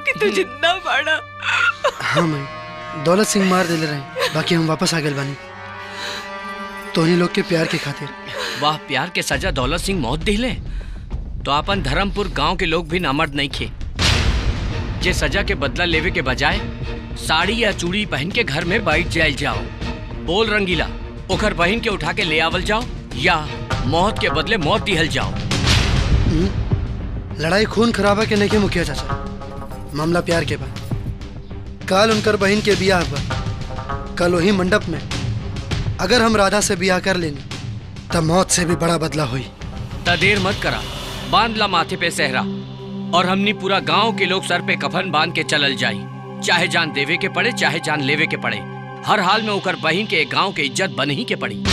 S19: कि तू जिंदा बाड़ा।
S8: हाँ माई, दौलत सिंह मार देले रहे, बाकी हम वापस आ गए बानी तोहनी लोग के प्यार के खातिर।
S6: वाह, प्यार के सजा दौलत सिंह मौत दिले तो अपन धर्मपुर गांव के लोग भी नामर्द नहीं खे। जे सजा के बदला लेवे के बजाय साड़ी या चूड़ी पहन के घर में बैठ जाए जाओ। बोल रंगीला, ओकर बहन के उठा के ले आवल जाओ या मौत के बदले मौत दिहल जाओ।
S8: लड़ाई खून खराबा के नहीं के मुखिया चाचा, मामला प्यार के बा। कल उनकर बहन के बियाह बा, कल वही मंडप में अगर हम राधा से ब्याह कर लेनी तब मौत से भी बड़ा बदला हुई।
S6: ता देर मत करा, बांध ला माथे पे सहरा और हमनी पूरा गांव के लोग सर पे कफन बांध के चलल जाई। चाहे जान देवे के पड़े चाहे जान लेवे के पड़े, हर हाल में ओकर बहिन के गांव के इज्जत बन ही के पड़ी।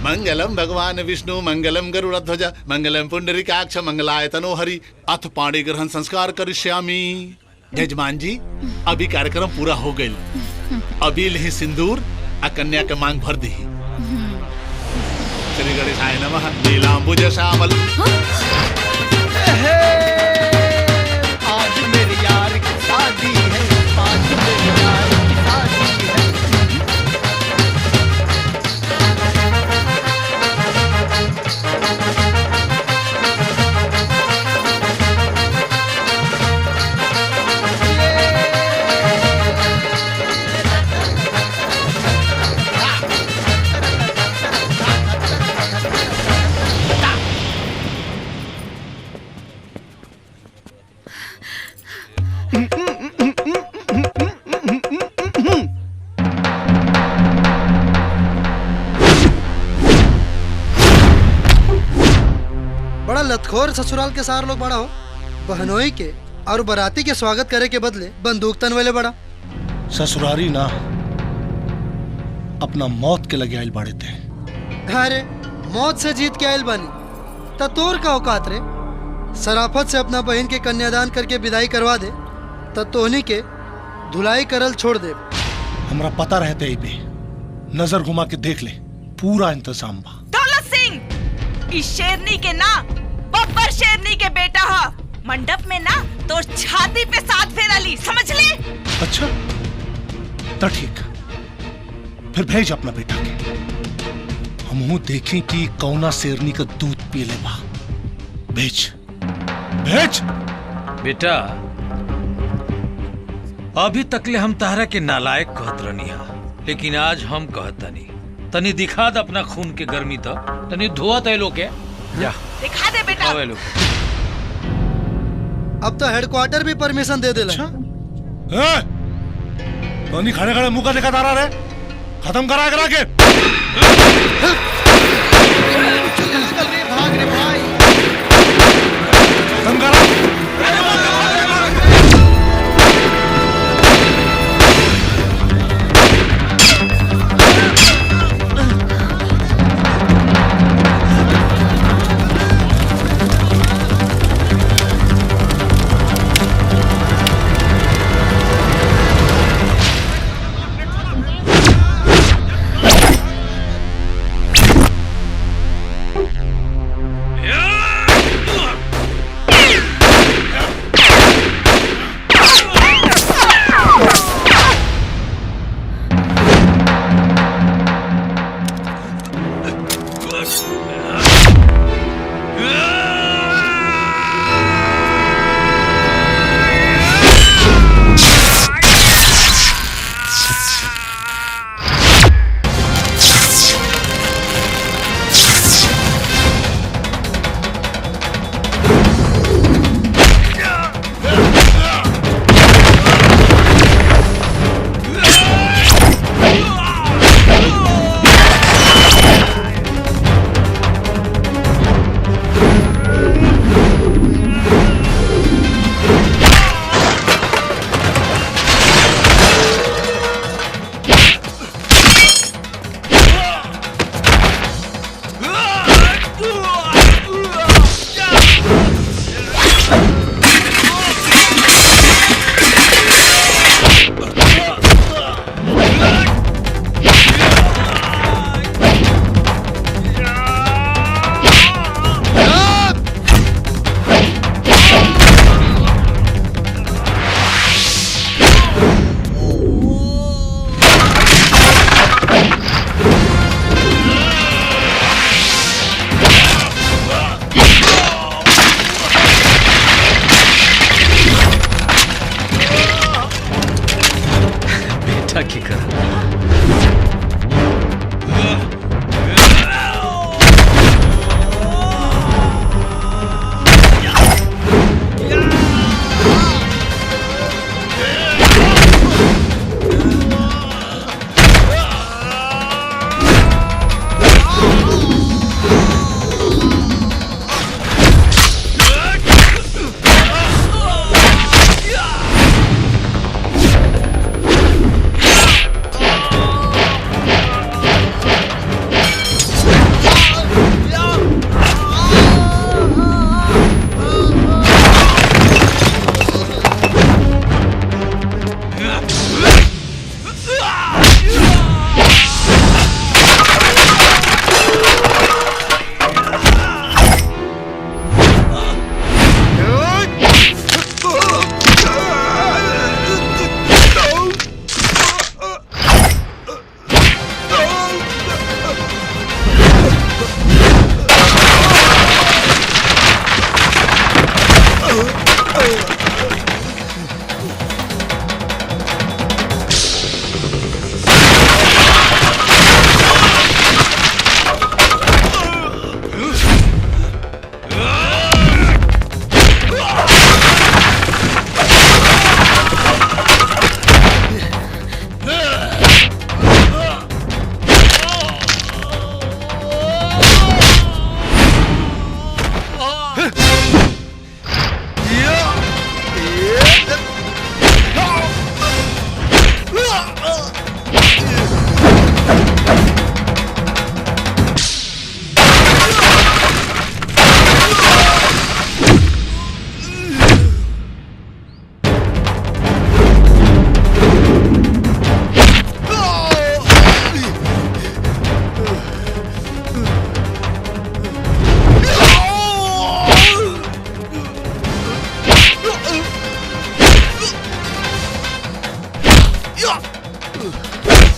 S16: मंगलम भगवान विष्णु मंगलम गरुड़ध्वज मंगलम पुंडरीकाक्ष मंगलाय तनोहरि अथ पाणी ग्रहण संस्कार करिष्यामि। यजमान जी, अभी कार्यक्रम पूरा हो गई, अभी लही सिंदूर आ कन्या के मांग भर दी। श्री गणेशाय नमः। नीलांबुज श्यामल।
S9: आज मेरे यार की शादी है, आज मेरे यार की शादी है।
S8: बड़ा लतखोर ससुराल के सार लोग बड़ा हो। बहनोई के और बराती के स्वागत करे के बदले बंदूक तन वाले बड़ा।
S5: ससुरारी ना, अपना मौत के लगे आयल बाड़े थे।
S8: अरे मौत से जीत के आयल बानी त तोर का औकात रे। सराफत से अपना बहन के कन्यादान करके विदाई करवा दे त तोहनी के धुलाई करल छोड़ दे।
S5: हमरा पता रहते ही भी नजर घुमा के देख ले, पूरा इंतजाम बा।
S19: दौलत सिंह इस शेरनी के ना बब्बर शेरनी के बेटा हा। मंडप में ना तो छाती पे साथ फेरा ली, समझ ले।
S5: अच्छा तो ठीक, फिर भेज अपना बेटा के, हमहू देखें कि कौना शेरनी का दूध पी ले बा। भेज भेज।
S1: बेटा अभी तकले हम तारा के नालायक कहत रहनी हा, लेकिन आज हम कहतनी तनी दिखा दे अपना खून के गर्मी तो तनी धोआ तय लोग के जा
S19: दिखा दे बेटा।
S1: आवे लोग।
S8: अब तो हेडक्वार्टर भी परमिशन दे देला।
S5: तोनी खड़े खड़े मुंह का देखा तारा रे, खत्म करा करा के।
S9: भाग रे भाई।
S5: खत्म करा।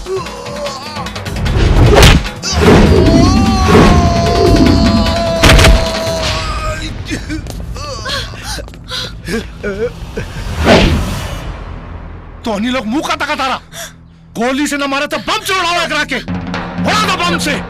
S5: तो अन्य लोग मुंह का तका तारा गोली से न मारे तो बम से उड़ाओ एकरा के उड़ा दो बम से।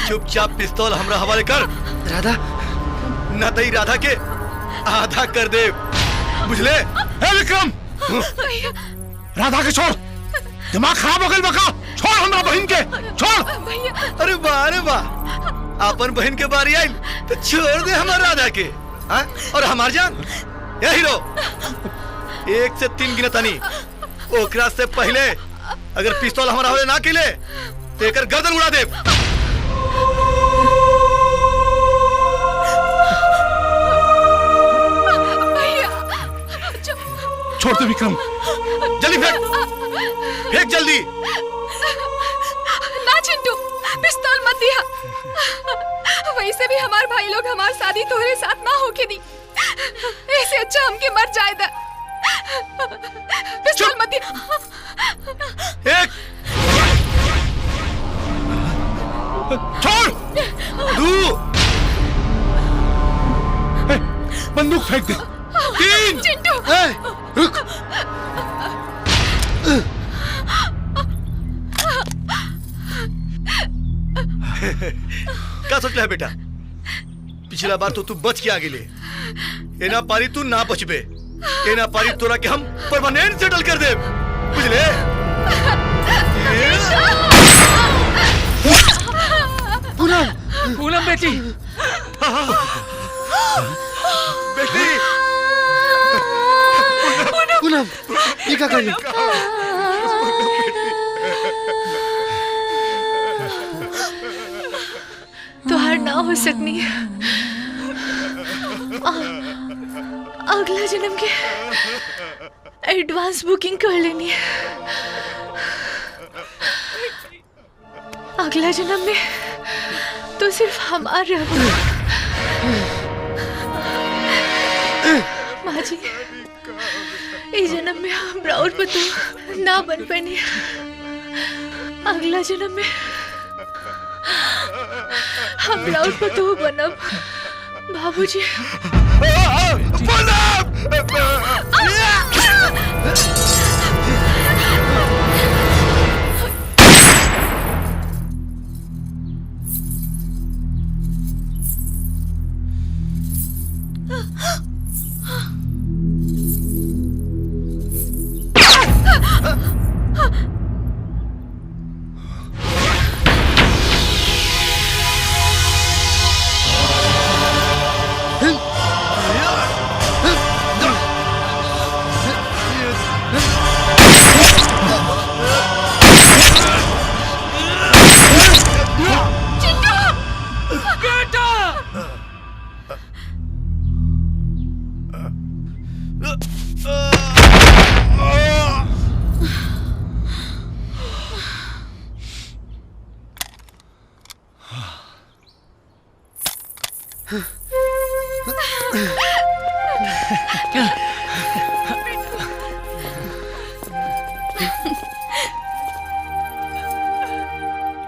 S14: चुपचाप पिस्तौल हमरा हवाले कर।
S8: राधा
S14: ना तई राधा के आधा कर दे, बुझले?
S5: विक्रम राधा के छोड़, दिमाग खराब हो गई बका। छोड़ हमरा बहन के, छोड़।
S14: अरे वाह अरे वाह, अपन बहन के बारी आई तो छोड़ दे हमार राधा के। हाँ? और हमार जान ये हीरो 1 से 3 गिनत नहीं, ओकरा से पहले अगर पिस्तौल हमारा हवाले ना किले तो एकर गर्दन उड़ा दे।
S5: छोड़ दे विक्रम,
S14: जल्दी फेंक, फेंक जल्दी।
S12: ना चिंटू, पिस्तौल मत दिया। वैसे भी हमारे भाई लोग हमारी शादी तोहरे साथ ना होके दी, ऐसे अच्छा हमके मर जाए दा। पिस्तौल मत दिया।
S14: एक छोड़, 2
S5: बंदूक फेंक दे।
S14: 3
S12: चिंटू
S8: रुक।
S14: क्या सोच रहा है बेटा? पिछला बार तो तू बच के आगे ले, ये ना पारी तू ना बचबे, ये ना पारी तोरा के हम परमानेंट सेटल कर दे, बुझले?
S1: पूनम बेटी,
S14: बेटी
S8: पूनम ये क्या कर
S10: तुहार ना हो सकनी। अगला जन्म के एडवांस बुकिंग कर लेनी है। अगला जन्म में तो सिर्फ हमार रहो। माँ जी, इस जन्म में हम राउर पतू ना बन पाने, अगला जन्म में हम राउर पतू बनब। बाबूजी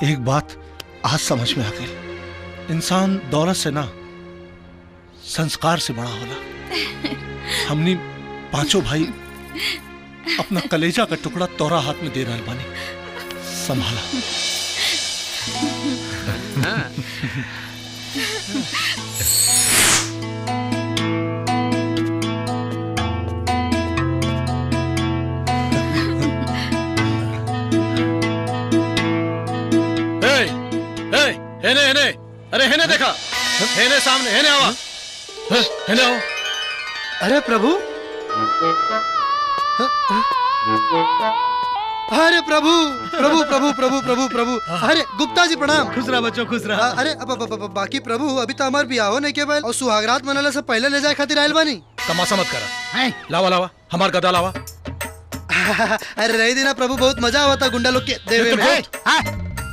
S5: एक बात आज समझ में आ गई, इंसान दौलत से ना संस्कार से बड़ा होला। हमने पांचों भाई अपना कलेजा का टुकड़ा तोरा हाथ में दे रहा बानी, संभाला।
S20: हेने अरे हेने देखा हेने सामने हेने आवा हेने आओ।
S8: अरे प्रभु, अरे प्रभु प्रभु प्रभु प्रभु प्रभु प्रभु, अरे गुप्ता जी प्रणाम।
S7: खुश रहा बच्चों, खुश रहा।
S8: अरे अब बाकी प्रभु अभी तो हमार बियाह नहीं के और सुहागरात मनाला से पहले ले जाए खातिर आयल बानी।
S20: तमाशा मत करा, लावा लावा हमार गदा लावा।
S8: अरे रही देना प्रभु, बहुत मजा हुआ था गुंडा लोग के देवे में।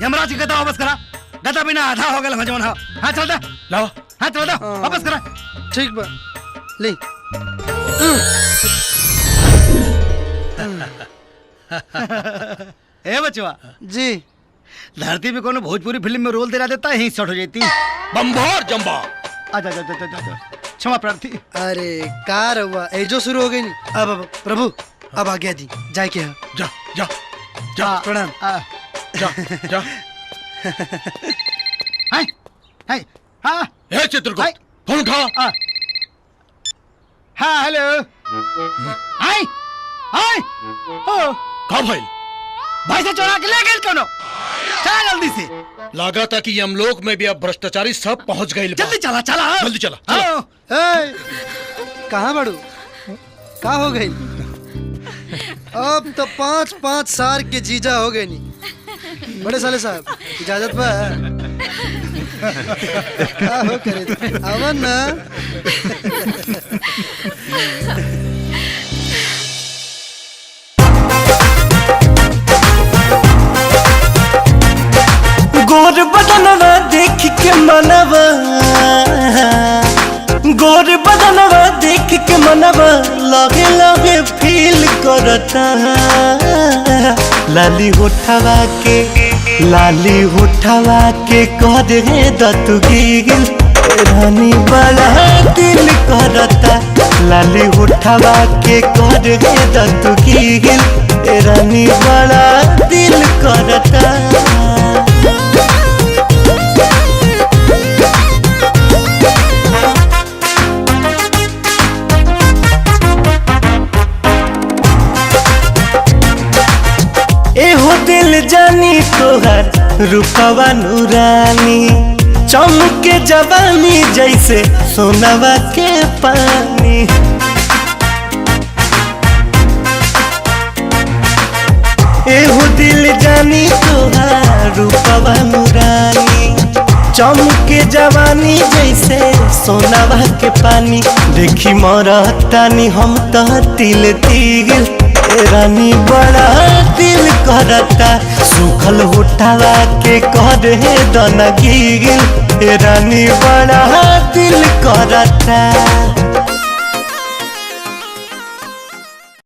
S7: यमराज की गदा वापस करा, गदा बिना आधा हो गया जवन। हाँ चल दे
S20: लावा,
S7: हाँ चल दे वापस करा।
S8: ठीक बा ले।
S7: ए बचवा
S8: जी,
S7: धरती पे कोनो भोजपुरी फिल्म में रोल दे देता है, यहीं शॉर्ट हो जाती।
S20: बम्भोर जम्बा।
S7: आजा जा जा जा जा, क्षमा प्रार्थी।
S8: अरे कार हुआ एजो शुरू हो गई नहीं। अब प्रभु अब आ गया जी, जाए के
S20: जा जा जा
S8: प्रणाम।
S20: जा जा।
S7: हाय हाय हाँ
S20: हे चित्रगुप्त फोन उठा।
S7: हाँ हेलो। हाय हाय ओ
S20: कहाँ भाई?
S7: भाई से चोरा के ले गए कोनो। चला जल्दी से।
S20: लगा था कि यमलोक में भी अब भ्रष्टाचारी सब पहुंच गए।
S7: जल्दी चला चला
S20: जल्दी चला।
S8: कहाँ बड़ू का हो गई? अब तो 5-5 साल के जीजा हो गए नहीं। बड़े साले साहब इजाजत बा? का हो करे अवन ना।
S11: गोर बदनवा देख के मनवा, गोर बदनवा देख के मनवा लगे लगे फील करता। लाली होठवा के कर दतु गिल रानी बड़ा दिल करता। लाली होठवा के कर दतु गिल रानी बड़ा दिल करता। एहो दिल जानी तोहर रूपवा नूरानी, चमके जवानी जैसे सोनवा के पानी। एहो दिल जानी तोहर रूपवा नूरानी, चमके जवानी जैसे सोनवा के पानी। देखी मरतानी हम तो तिल तिल रानी बड़ा दिल करता। सूखल होठवा के कर दन गिल रानी बड़ा दिल करता।